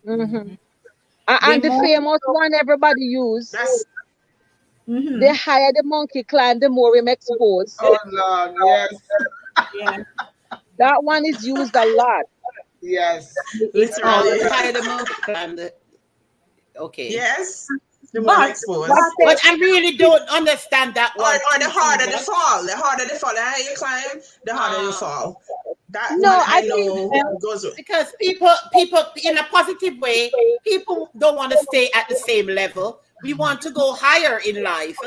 And the famous one everybody use. That's They hire the monkey climb, the more him exposed. Oh Lord, yes. Yeah. That one is used a lot. Yes. literally. okay. Yes. The more exposed. But I really don't understand that one. Or the harder the fall. The harder the fall. The higher you climb, the harder you fall. That No, one I know goes with. Because people in a positive way, people don't want to stay at the same level. We want to go higher in life.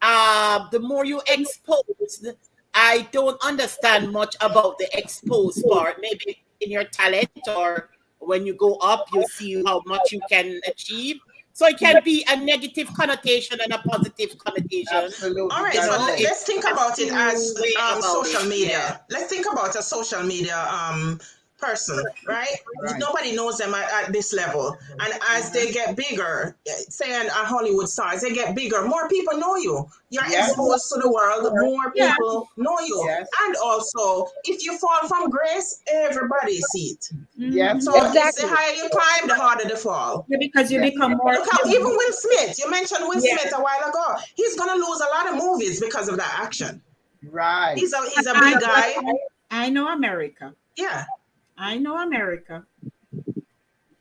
The more you exposed, I don't understand much about the exposed part. Maybe in your talent, or when you go up, you see how much you can achieve. So it can be a negative connotation and a positive connotation. Absolutely. All right, That's so right. let's think about it as social media. Yeah. Let's think about a social media person, right? Nobody knows them at this level. And as they get bigger, say a Hollywood star, as they get bigger, more people know you. You're exposed to the world, more people know you. Yes. And also, if you fall from grace, everybody see it. Yes. So Exactly. the higher you climb, the harder the fall. Yeah, because you become more. Look how even Will Smith, you mentioned Will Smith a while ago. He's gonna lose a lot of movies because of that action. Right. He's a big guy. I know America. Yeah. I know America.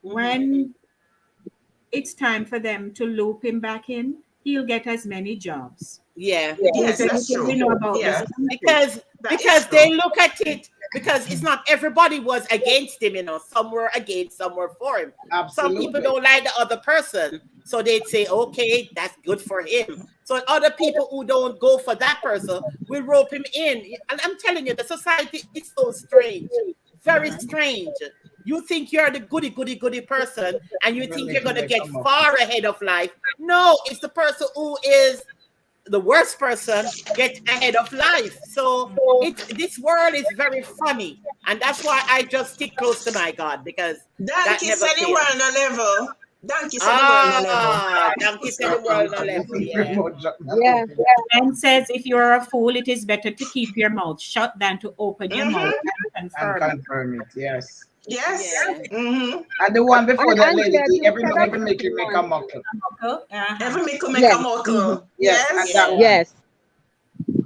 When it's time for them to loop him back in. He'll get as many jobs. Yeah. Yes, that's true. We know about Yeah. this. Because That is because true. they look at it, because it's not everybody was against him, some were against, some were for him. Some people Absolutely. don't like the other person, so they'd say, okay, that's good for him. So other people who don't go for that person will rope him in. And I'm telling you, the society is so strange, very strange. You think you're the goody person, and you think you're gonna get far ahead of life. No, it's the person who is the worst person gets ahead of life. So this world is very funny, and that's why I just stick close to my God, because that Donkey never said the fails. world no level. Donkey said the world no level. Donkey said the world no level. Yeah. And says, if you're a fool, it is better to keep your mouth shut than to open your mouth and And confirm. confirm it, yes. Yes. Yeah. Mm-hmm. And the one before that lady, you every said make it make a muckle. Every make a Yes. muckle. Yes, and Yes. that one. Yes.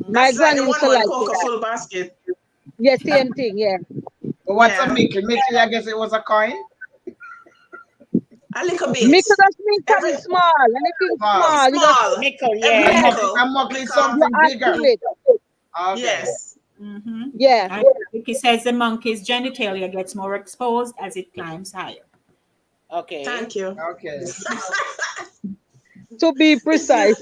My That's like granny the used one to with like cocoa it. full basket. Yeah, same thing. Yeah. But what's Yeah. a Mickey? Mickey, I guess it was a coin. A little bit. Mickle just means Every- something small. Anything Small. small. You just Small. Mickle, Every yeah. mickle. A muckle is Mickle. something you add bigger. to it. Okay. Yes. Yeah. He says the monkey's genitalia gets more exposed as it climbs higher. Okay. Thank you. Okay. To be precise.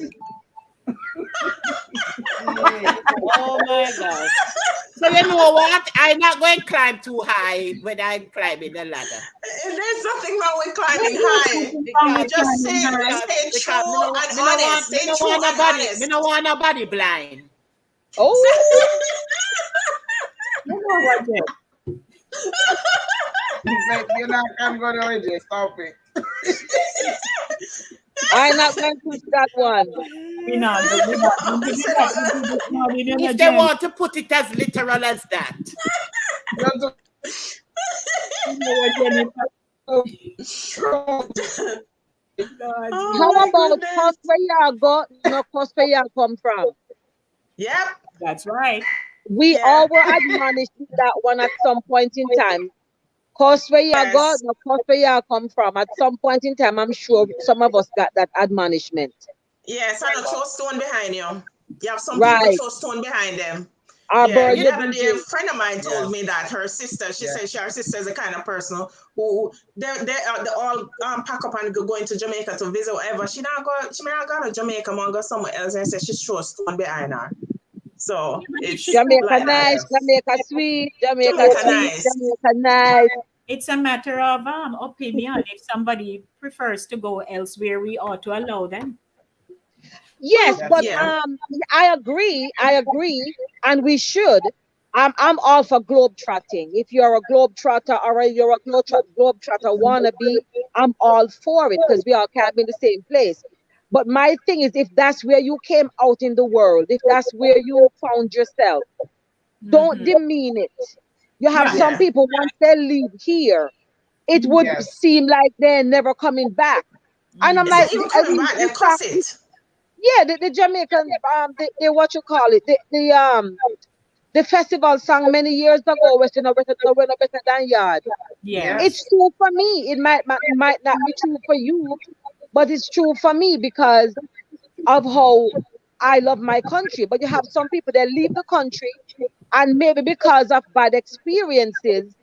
Oh my gosh. So you know what? I'm not going to climb too high when I'm climbing the ladder. There's nothing wrong with climbing high. Just stay true and honest. Stay true and honest. Me no want nobody blind. Oh. You know what, Jay? You're not going to already. Stop it. I'm not going to push that one. If they want to put it as literal as that. How about cost where you go, no cost where you come from? Yep. That's right. We all were admonished with that one at some point in time. Cost where you go, no cost where you come from. At some point in time, I'm sure some of us got that admonishment. Yes, and a throw stone behind you. You have some Right. people throw stone behind them. Our Yeah, bird, the other day, a friend of mine told me that her sister, she said her sister is the kind of person who they all pack up and go into Jamaica to visit whatever. She may not go to Jamaica, man, go somewhere else, and say she throws stone behind her. So it's Jamaica like nice, that. Jamaica sweet, Jamaica sweet, nice. Jamaica nice. It's a matter of opinion. If somebody prefers to go elsewhere, we ought to allow them. Yes, but I agree, and we should. I'm all for globe trotting. If you're a globe trotter or you're a globe trotter wannabe, I'm all for it because we all can't be in the same place. But my thing is, if that's where you came out in the world, if that's where you found yourself, don't demean it. You have some people, once they leave here, it would seem like they're never coming back. And I'm like, yeah, the Jamaicans, they what you call it, the festival song many years ago, we're no better than yard. Yeah, it's true for me. It might not be true for you, but it's true for me because of how I love my country. But you have some people that leave the country, and maybe because of bad experiences,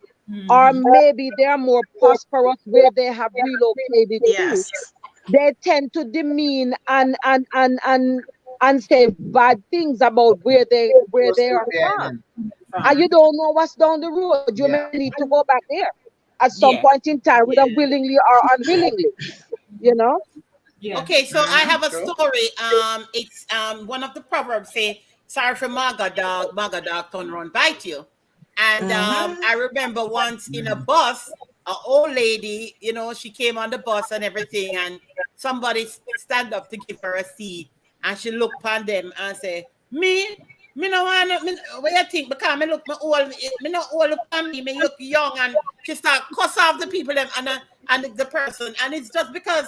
or maybe they're more prosperous where they have relocated to. They tend to demean and say bad things about where they are from. And you don't know what's down the road. You may need to go back there at some point in time, whether willingly or unwillingly. You know? Yeah. Okay, so I have a story. It's one of the proverbs say, "Sorry for maga dog turn around bite you." And I remember once in a bus, an old lady, she came on the bus and everything, and somebody stand up to give her a seat, and she looked upon them and say, me no want what you think, because me look me not old upon me look young, and she start cuss off the people them and the person, and it's just because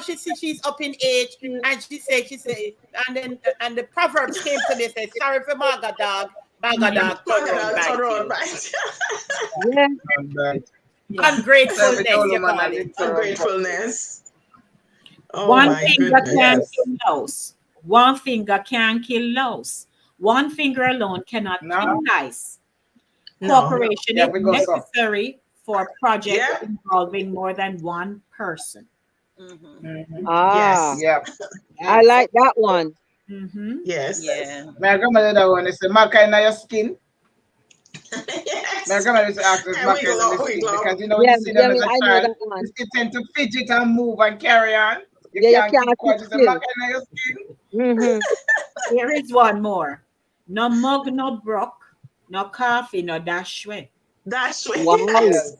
she see she's up in age, and she say, and the proverbs came to me, say, sorry for maga dog turn around bite you. Yeah. Ungratefulness, you call it. Ungratefulness. Oh One my finger goodness. can Yes. kill louse. One finger can kill louse. One finger alone cannot No. kill lice. No. Cooperation Yeah, is we go so. necessary for projects Yeah. involving more than one person. Ah, Yes. Yeah. I like that one. Mm-hmm. Yes. Yeah. My grandmother that one is the maka in your skin. My Yes. grandmother used to ask us And maka wiggle in up, the skin wiggle up. because you know when Yeah, you see them as a I know child, that one. you still tend to fidget and move and carry on. You Yeah, you can't keep can't quiet. keep It's a maka still. in your skin. Mm-hmm. Here is one more. No mug, no brook, no coffee, no dash way. That's what. Wow. Yes. Yes.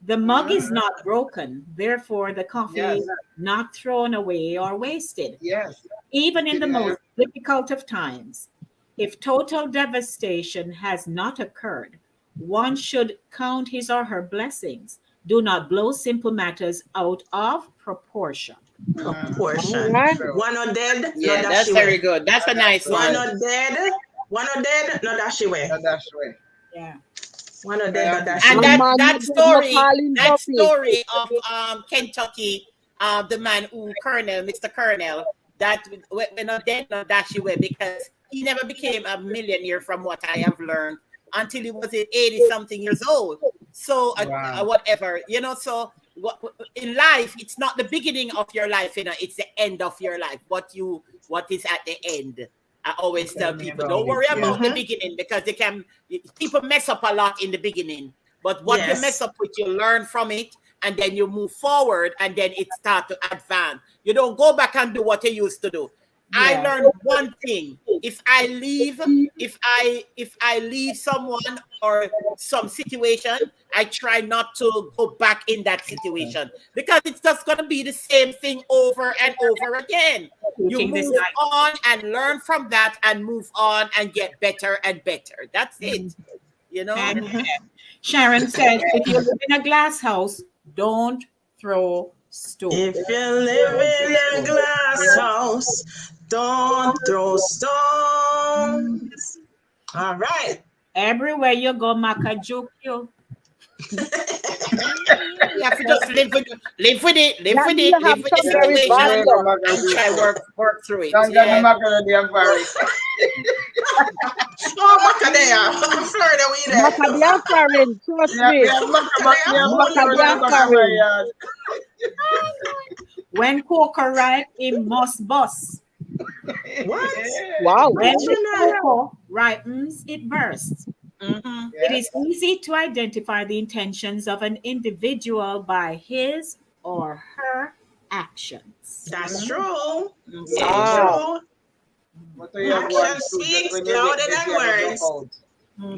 The mug is not broken, therefore the coffee Yes. is not thrown away or wasted. Yes. Even in the Yeah. most difficult of times, if total devastation has not occurred, one should count his or her blessings. Do not blow simple matters out of proportion. All Proportion. right. True. One not dead, no Yeah, dash that's very away. good. That's a nice One one. not dead, one not dead, no dash away. Not that way. Yeah. One not dead, no dash And away. And that man, that you no story, calling that Buffy. story of Kentucky, the man who Colonel, Mr. Colonel, that we're not dead, not dash away, because he never became a millionaire from what I have learned until he was 80 something years old. So Wow. whatever, you know. So in life, it's not the beginning of your life, you know, it's the end of your life. What is at the end. I always tell people, don't worry about the beginning, because people mess up a lot in the beginning. But what you Yes. mess up with, you learn from it, and then you move forward, and then it starts to advance. You don't go back and do what you used to do. I Yeah. learned one thing: if I leave someone or some situation, I try not to go back in that situation, because it's just going to be the same thing over and over again. You Taking this move night. on and learn from that, and move on and get better and better. That's it. You know. And Sharon says, if you live in a glass house, don't throw stones. If you live in a glass house, don't throw stones. All right. Everywhere you go, Maka juke you. You have to just live with it, live with That it, you have live with the some very situation, bad luck. and try work through it. Thank God the Yeah. maka the very. Oh, Macadea. Florida, we there. Macadamia foreign, trust Yeah, me. we have maka Macadamia very yard. When cocoa ripe, it must bust. What? Wow. When the Imagine cocoa ripens, it bursts. Mhm. It is easy to identify the intentions of an individual by his or her actions. That's true. So Wow. true. What do you have one Action to speaks when you louder witness than you have a words. dropout?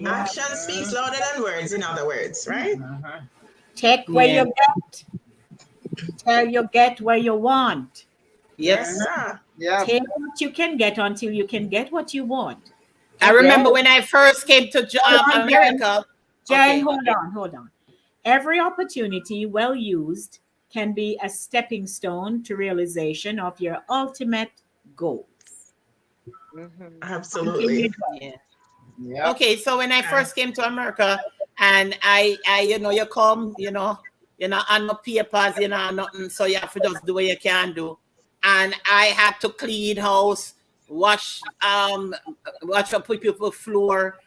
Action speaks louder than words, in other words, right? Take where Yeah. you get, till you get where you want. Yep. Yes, sir. Yeah. Take what you can get until you can get what you want. I remember when I first came to America. Jen, Okay, hold on. Every opportunity well used can be a stepping stone to realization of your ultimate goals. Absolutely. Yeah. Yeah. Okay, so when I first came to America, and I you come, on no papers, nothing, so you have to just do what you can do. And I had to clean house, wash up people floor,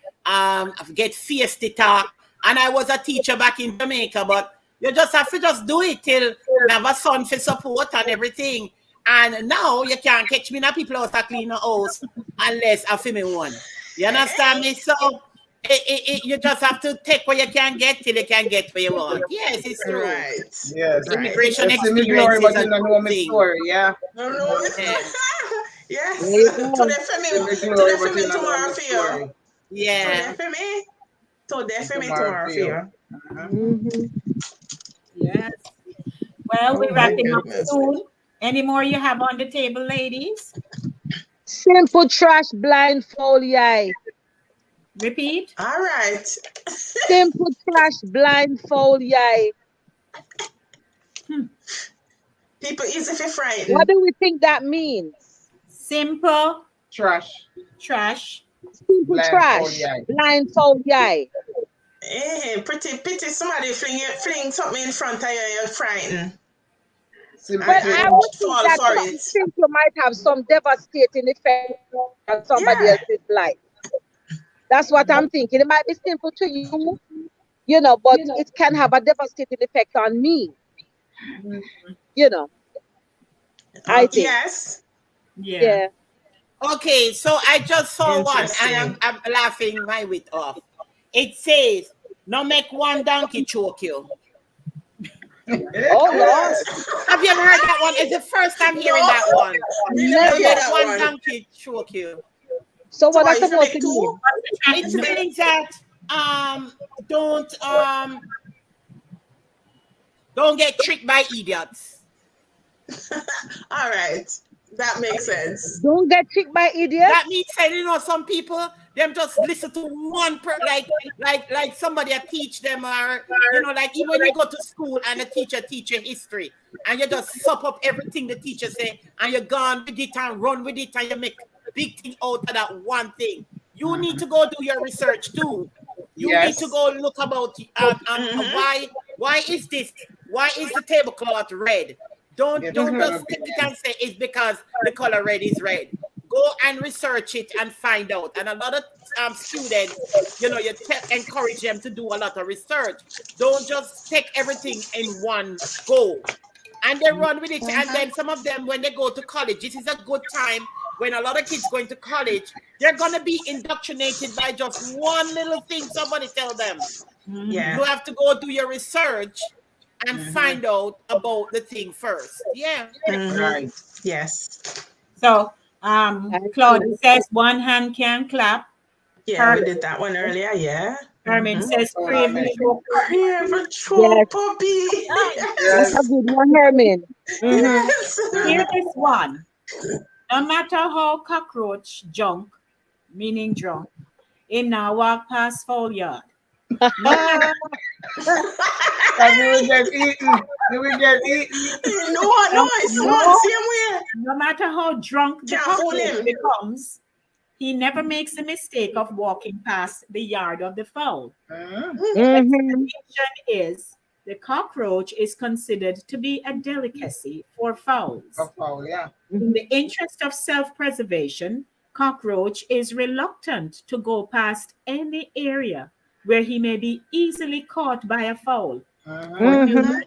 get feisty talk. And I was a teacher back in Jamaica, but you just have to just do it till you have a son for support and everything. And now you can't catch me in a people house to clean a house unless I feel me one. You understand me? So you just have to take what you can get till you can get what you want. Yes, it's true. Right. Yes. Immigration It's in the glory, experience but is a you don't know good my thing. story, yeah. No, no. Yes. Yes. There you go. Today for In the me. glory, Today for but me you don't know tomorrow my for you. story. Yeah. Today for me. Today for me Tomorrow tomorrow for for you. you. Yes. Well, Oh we're my wrapping up goodness. soon. Any more you have on the table, ladies? Simple trash blindfold, yay. Repeat. All right. Simple trash blindfold, yay. People easy for What frightened. do we think that means? Simple Trash. trash. Simple Blindfold, trash yay. blindfold, yay. Pretty somebody fling something in front of you, you're frightened. Simple But change. I would think Fall that for something it. simple might have some devastating effect on somebody Yeah. else's life. That's what I'm thinking. It might be simple to you, you know, but it can have a devastating effect on me, you know. I think. Yes. Yeah. Yeah. Okay, so I just saw one and Interesting. I'm laughing my wit off. It says, "No make one donkey choke you." Oh Lord. Have you ever heard that one? It's the first time hearing No. that one. Me never No hear Never. make that one one. donkey choke you. So So what what, that's if you supposed make to two? mean? It means that don't don't get tricked by idiots. All right. That makes sense. Don't get tricked by idiots. That means that, you know, some people them just listen to one like somebody teach them, or you know, like even when you go to school and a teacher teach you history and you just sup up everything the teacher say and you're gone with it and run with it and you make big thing out of that one thing. You need to go do your research too. You need to Yes. go look about why is this, why is the tablecloth red? Don't Get don't second just take it opinion. and say it's because the color red is red. Go and research it and find out. And a lot of students, you know, you encourage them to do a lot of research. Don't just take everything in one go. And they run with it. And then some of them, when they go to college, this is a good time when a lot of kids going to college, they're going to be indoctrinated by just one little thing somebody tell them. Yeah. You have to go do your research and find out about the thing first. Yeah. Right. Yes. So, I Claude see. says one hand can clap. Yeah, we did that one earlier. Yeah. Herman says So crave nice. choke. Crave a Yes, true puppy. that's Yes. a good one, Herman. Mm-hmm. Yes. Hear this one. No matter how cockroach junk, meaning drunk, in now walk past foul yard. No matter, And we will get eaten. We will get eaten. No, it's the one same way. no matter how drunk the Can't fool cockroach him. becomes, he never makes the mistake of walking past the yard of the fowl. Mm-hmm. Explanation is the cockroach is considered to be a delicacy for fowls. Oh, yeah. In the interest of self-preservation, cockroach is reluctant to go past any area where he may be easily caught by a fowl. For Mm-hmm. human,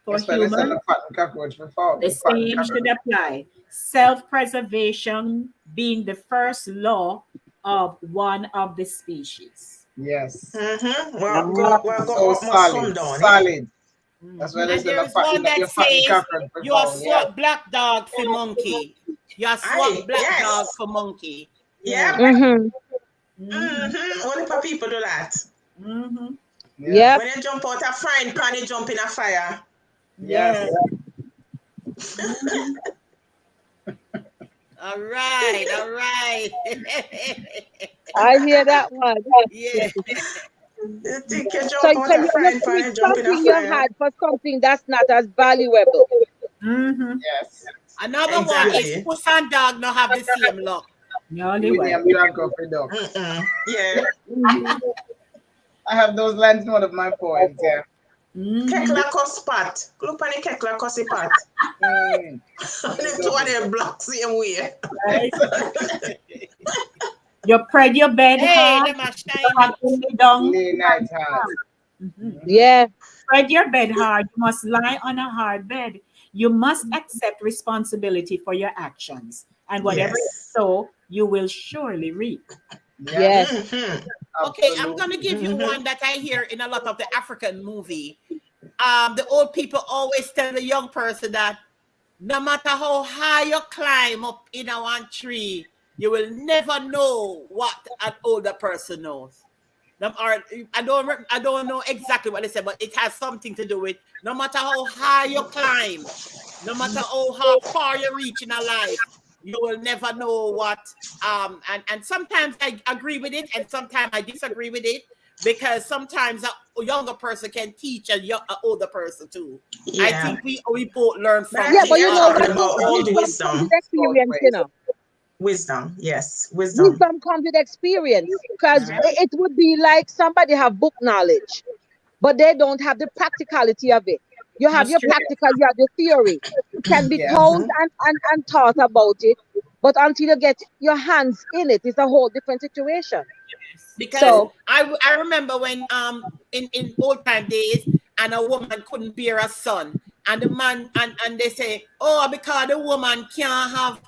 for That's why they sell human, the fat cockroach for fall. the same should apply. Self-preservation being the first law of one of the species. Yes. We're So must come solid. down. Solid. That's why they And sell there the is fat, one that your fat says cockroach for you are fall. Yeah. swap black dog for monkey. You are swap Aye, black yes. dog for monkey. Yeah. Mm-hmm. Only for people do that. Mhm. Yep. When you jump out a frying pan, you jump in a fire. Yes. All right, all right. I hear that one. Yeah. You think you jump So out a you frying pan switch and jump in a something you fire. had for something that's not as valuable. Mhm. Yes. Another one Exactly. is puss and dog not have the same luck. The only way. William drank off the dog. Yeah. I have those lines in one of my poems. Yeah. Kekla cuss pot. Look on the Kekla cussy pot. Mm. The two of them black same way. Right? You spread your bed Hey, hard, them are shiny. hot in the dung. Lay night hard. Yeah. Spread your bed hard. You must lie on a hard bed. You must accept responsibility for your actions. And whatever you Yes. sow, you will surely reap. Yes. Okay, I'm gonna give you one that I hear in a lot of the African movie. The old people always tell the young person that no matter how high you climb up in a one tree, you will never know what an older person knows. Or I don't know exactly what they said, but it has something to do with no matter how high you climb, no matter how far you reach in a life, you will never know what. And sometimes I agree with it, and sometimes I disagree with it, because sometimes a younger person can teach an older person too. I Yeah. think we both learn from. Yeah, but you know talking what? about old Wisdom wisdom. comes with experience, you know. Wisdom. Yes. Wisdom. Wisdom comes with experience, because it would be like somebody have book knowledge, but they don't have the practicality of it. You have That's your true. practical, you have the theory. It can be Yeah. told and taught about it, but until you get your hands in it, it's a whole different situation. Because So I remember when in old time days, and a woman couldn't bear a son, and the man and they say, oh, because the woman can't have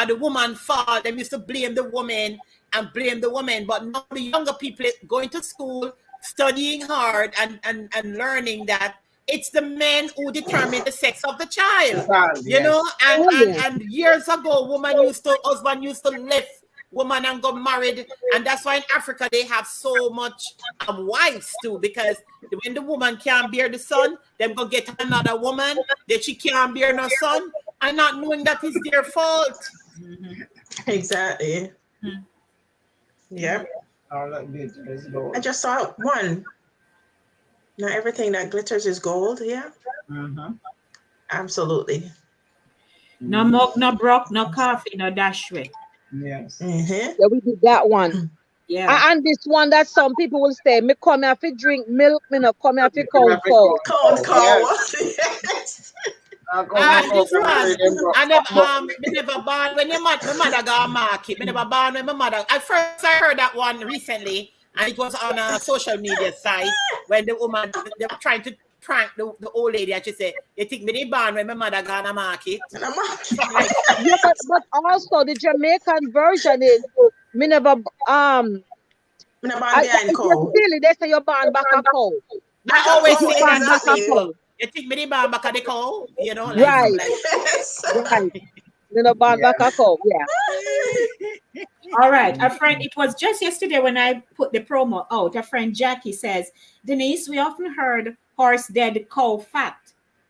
the woman fault, they used to blame the woman and blame the woman. But now the younger people going to school, studying hard and learning that it's the men who determine the sex of the child. You know, Yes. and oh and yeah, and years ago, husband used to live woman and got married, and that's why in Africa they have so much wives too, because when the woman can't bear the son, them go get another woman that she can't bear no son, and not knowing that it's their fault. Exactly. Yep. All that glitters is gold. I just saw one. Not everything that glitters is gold. Yeah. Absolutely. No mug, no brock, no coffee, no dashway. Yes. Mm-hmm. yeah, we did that one. Yeah. And this one that some people will say, me come here to drink milk, me not come here to count Every cow. Count cow. Yes. I'll come Ah, back this up and one. say them go. I never me never born when my mother got market. Me never born when my mother. At first I heard that one recently, and it was on a social media site when the woman they were trying to prank the old lady, and she said, "You think me they born when my mother got a market?" And I'm Something like Yeah, but also the Jamaican version is me never behind if you're cow. silly, they say you're born back a cow. I Back a always If cow. you're say that born to back a Exactly. cow. people. You think me they born back at the cow? You know, like something Right, like Yes. right. You're not born back a cow. Yeah. All right. A friend, it was just yesterday when I put the promo out. A friend Jackie says, Denise, we often heard horse dead, cow fat.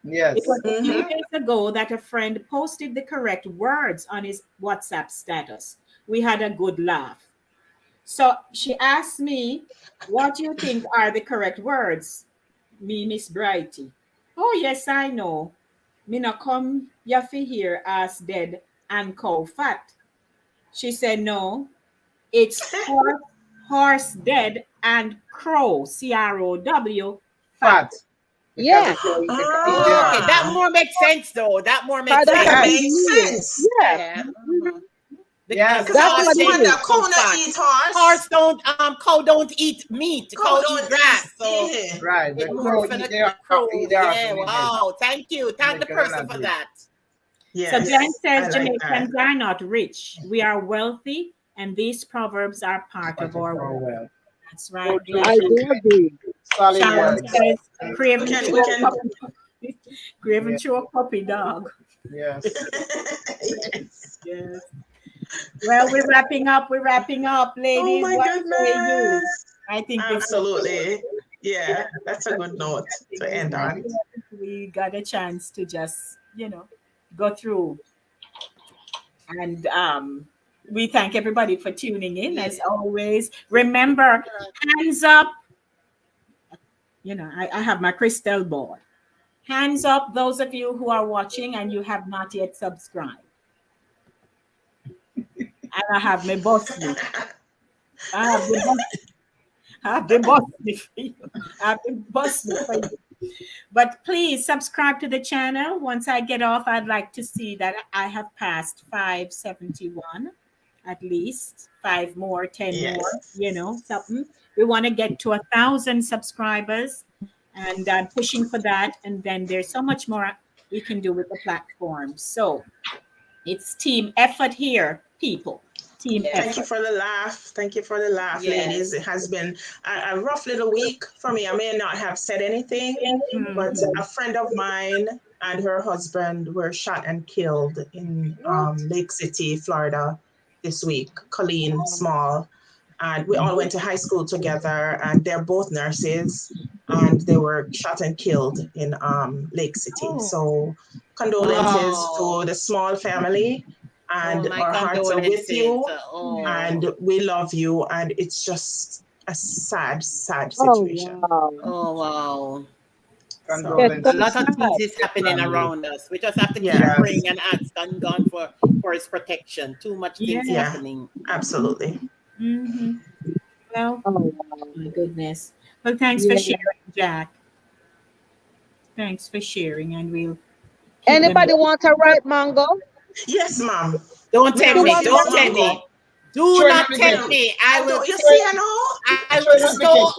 It Yes. was a few Mm-hmm. days ago that a friend posted the correct words on his WhatsApp status. We had a good laugh. So she asked me, what do you think are the correct words? Me, Miss Brighty. Oh, yes, I know. Me no come yafi here as dead and cow fat. She said, no, it's horse dead and crow, CROW, fat. Fat. Because Yeah. the cow eat the okay, that Ah, more makes sense though. That more Cause makes that's sense. what that it makes means. sense. Yeah. Yeah. Yes. Because Because I That's was what horse it wonder, is. cow not fat. eat horse. Horse don't cow don't eat meat. Cow Cow eat don't eat. grass. So Yeah. Right. The it more crow for eat the the crow. horse Yeah, in the head. wow. Thank you. Thank the Make an person for analogy. that. So Jen Yes. says I like Jamaicans that. are not rich. We are wealthy, and these proverbs are part But of the our crow wealth. well. That's True, right. true, I Blessing. true. do agree. Solid Sharon words. says We Craven can. chew We a can. puppy. Craven Yeah. chew a puppy dog. Yes. Yes. Yes. Well, we're wrapping up. We're wrapping up, Oh ladies. my What say you? goodness. I think this was Absolutely. Yeah, that's a good note I think to this end was on. good. We got a chance to just, go through. And we thank everybody for tuning in as always. Remember, hands up. I have my crystal ball. Hands up, those of you who are watching and you have not yet subscribed. And I have my boss me. I have the boss. I have the boss me for you. I have the boss me for you. But please subscribe to the channel. Once I get off, I'd like to see that I have passed 571, at least 5 more, 10 more, Yes. something. We want to get to 1,000 subscribers, and I'm pushing for that. And then there's so much more we can do with the platform. So it's team effort here, people. Team Thank you effort. for the laugh. Thank you for the laugh, ladies. It has been a rough little week for me. I may not have said anything, but a friend of mine and her husband were shot and killed in Lake City, Florida this week. Colleen Small. And we all went to high school together, and they're both nurses, and they were shot and killed in Lake City. So condolences to the Small family. And my our hearts are with you, condolences. and we love you. And it's just a sad, sad Oh situation. wow. Oh wow. It's Condolences. A so lot of sad. things is happening around us. We just have to keep Yes. praying and asking God for his protection. Too much things Yeah. happening. Absolutely. Well, Oh wow. my goodness. Well, thanks for Yeah. sharing, Jack. Thanks for sharing, and we'll. Anybody want a ripe mango? Yes, ma'am. Don't tempt me. Don't tempt me. Do not tempt me. I will. You see, I know. I will store.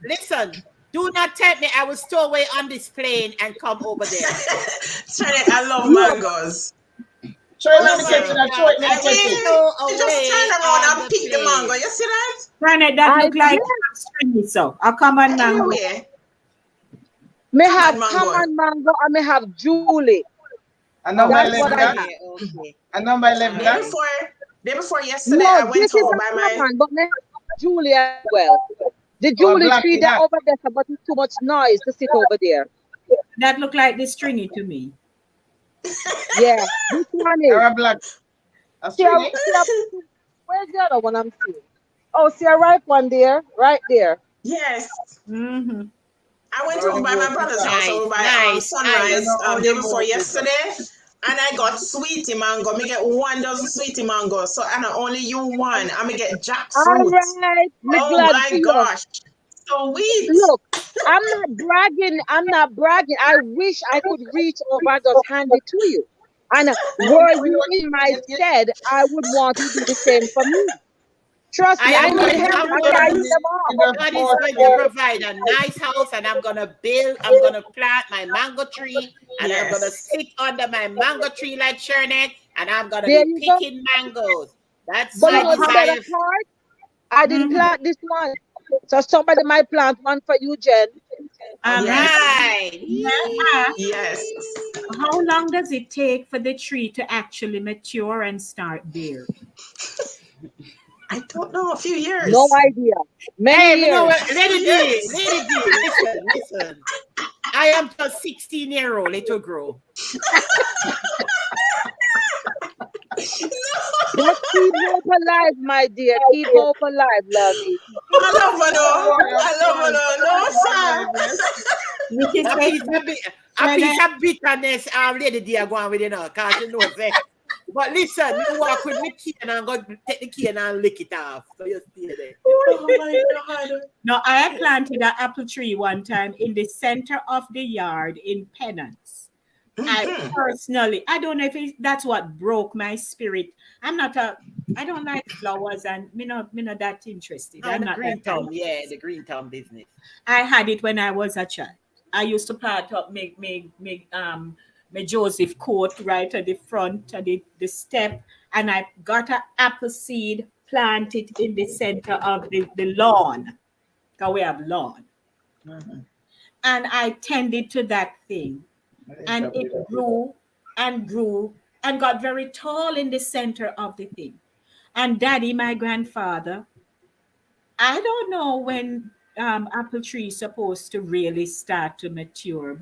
Listen. Do not tempt me. I will stow away on this plane and come over there. Trinette, I love mangoes. Show it in the kitchen. Show it in the kitchen. You just turn around and pick the mango. You see that? Trinette, that look like stringy, so a common mango. Anyway. May have common mango and may have Julie. And now my left that. And now my left that. Day before yesterday, I went over by my. But may have Julie as well. The Julie tree that over there, but it's too much noise to sit over there. That look like the stringy to me. Yeah, this one is. Black. Where's the other one I'm seeing? Oh, see a ripe one there, right there. Yes. Mm-hmm. I went over by my brother's house over by Sunrise day before yesterday, and I got sweetie mango. Me get 1 dozen sweetie mango, so and I only you one. I me get jackfruit. All right. Oh my gosh, so sweet. Look, I'm not bragging. I wish I could reach over and just hand it to you. And were you in my stead, I would want you to do the same for me. Trust me, I need help. God is going to provide a nice house, and I'm going to plant my mango tree, and I'm going to sit under my mango tree like Shernet, and I'm going to be picking mangoes. That's my desire. I didn't plant this one. So somebody might plant one for you, Jen. Right. Yes. How long does it take for the tree to actually mature and start bearing? I don't know, a few years. No idea. Many years. Lady D, listen. I am just 16-year-old. It will grow. Just keep hope alive, my dear. Keep hope alive, lovey. I love it. No, a piece of bitterness, Lady D are going with you now, because you know that. But listen, you walk with the key and I'm going to take the key and lick it off. So you stay there. Oh my God. No, I planted an apple tree one time in the center of the yard in Penance. I personally, I don't know if that's what broke my spirit. I don't like flowers, and me not that interested. I'm not green thumb, the green thumb business. I had it when I was a child. I used to plant up my Joseph coat right at the front of the step, and I got an apple seed, planted in the center of the lawn, because we have lawn. And I tended to that thing, and it grew and grew and got very tall in the center of the thing. And Daddy, my grandfather, I don't know when apple tree is supposed to really start to mature,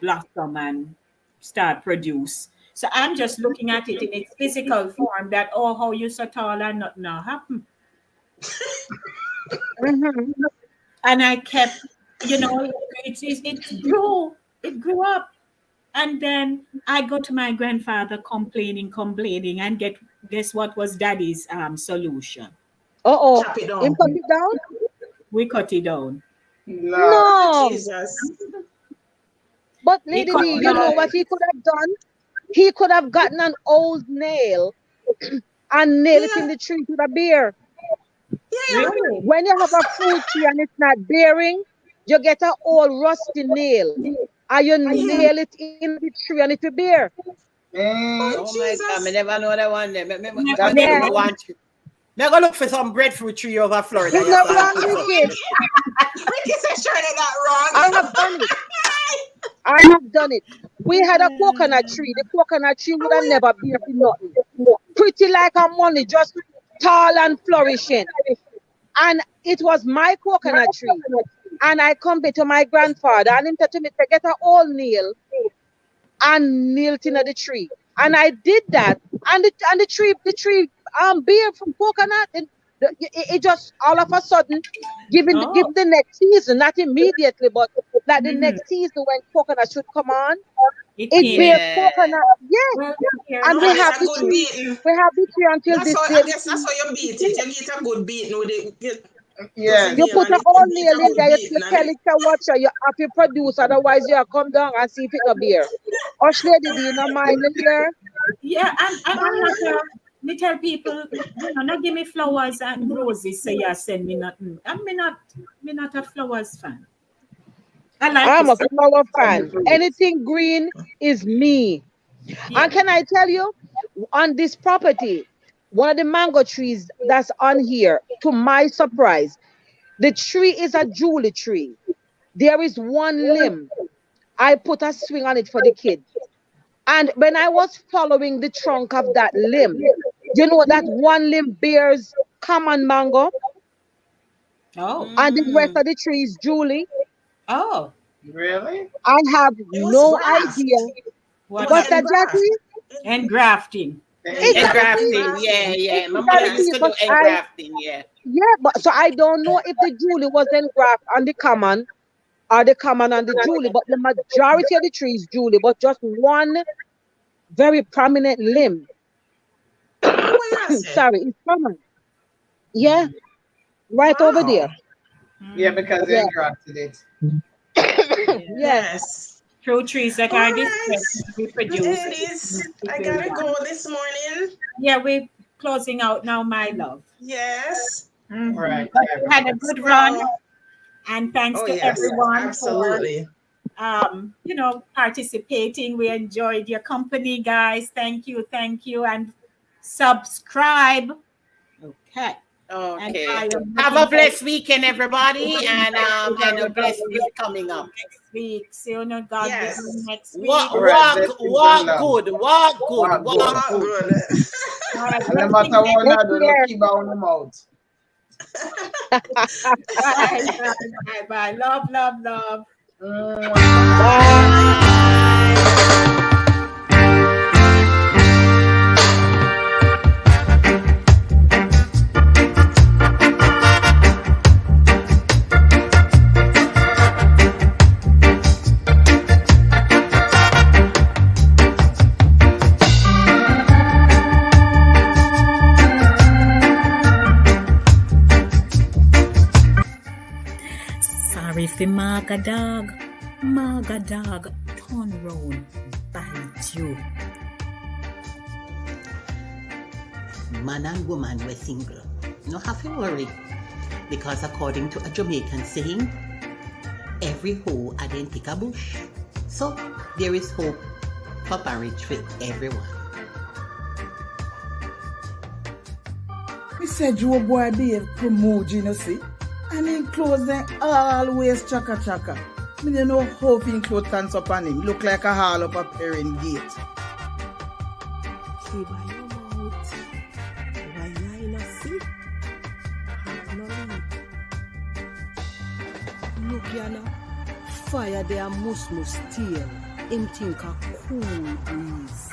blossom, and start produce. So I'm just looking at it in its physical form, that how you so tall and nothing now happen. And I kept, it grew up. And then I go to my grandfather complaining, and guess what was Daddy's solution? Chop it down. You cut it down? We cut it down. No. Jesus. But Lady D, you know what he could have done? He could have gotten an old nail and nailed it in the tree to the bear. Yeah. Really? When you have a fruit tree and it's not bearing, you get an old rusty nail and you nail it in the tree and it will bear. Oh my God, I never know that one there. I'm going to look for some breadfruit tree over Florida. It's not wrong, Ricky. Ricky said Shirley got wrong. I have done it. We had a coconut tree. The coconut tree would have never bear for nothing. Pretty like a money, just tall and flourishing. And it was my coconut tree. And I come back to my grandfather and he said to me to get an old nail and nail it in the tree. And I did that. And the tree bear from coconut, it just all of a sudden give the next season, not immediately, but like the next season when coconut should come on, it bears coconut. Yes. And we have the tree. We have the tree until that's this how, day. I guess that's how you beat it. You get a good beating with it. Yeah. You put a whole nail in there, you tell it to watch her, you have to produce, otherwise you come down and see if it no beer. Hush lady, do you not mind it here? Yeah, I'm not. Me tell people, not give me flowers and roses. So yeah, send me nothing. Me not a flowers fan. I like I'm to a flower fan. Anything green is me. Yeah. And can I tell you, on this property, one of the mango trees that's on here, to my surprise, the tree is a Julie tree. There is one limb. I put a swing on it for the kids. And when I was following the trunk of that limb, you know that one limb bears common mango Oh. and the rest of the tree is Julie. Oh. Really? I have It was no graft. idea. What's that, Jackie? Engrafting. Engrafting, yeah. My mother used to do engrafting, yeah. Yeah, but so I don't know if the Julie was engrafted on the common or the common on the Julie, but the majority of the tree is Julie, but just one very prominent limb. Sorry, it's common. Yeah, right over there. Yeah, because they grafted it. Yes. True trees that are reproduced. Ladies, I gotta go this morning. Yeah, we're closing out now, my love. Yes. Mm-hmm. Right. But we had a good run, and thanks to everyone absolutely. for participating. We enjoyed your company, guys. Thank you, and subscribe. Okay. Okay. Have a blessed weekend, everybody, and a blessed week coming up. Next week. See you on God next week. Walk good. And no matter what I do, don't keep on the mouth. Bye. Love. Bye. Sorry for Maga dog, turn round, bite you. Man and woman were single. No have to worry, because according to a Jamaican saying, every hoe didn't pick a bush. So there is hope for marriage for everyone. Me said you boy Dave promote, see? And in clothes them always chaka. Me don't know how he clothes hands up on him. Look like a hall up a parent gate. Keep by your mouth. Why you not see? Have no lead. Look yana. Fire there must tail. Him think a cool breeze.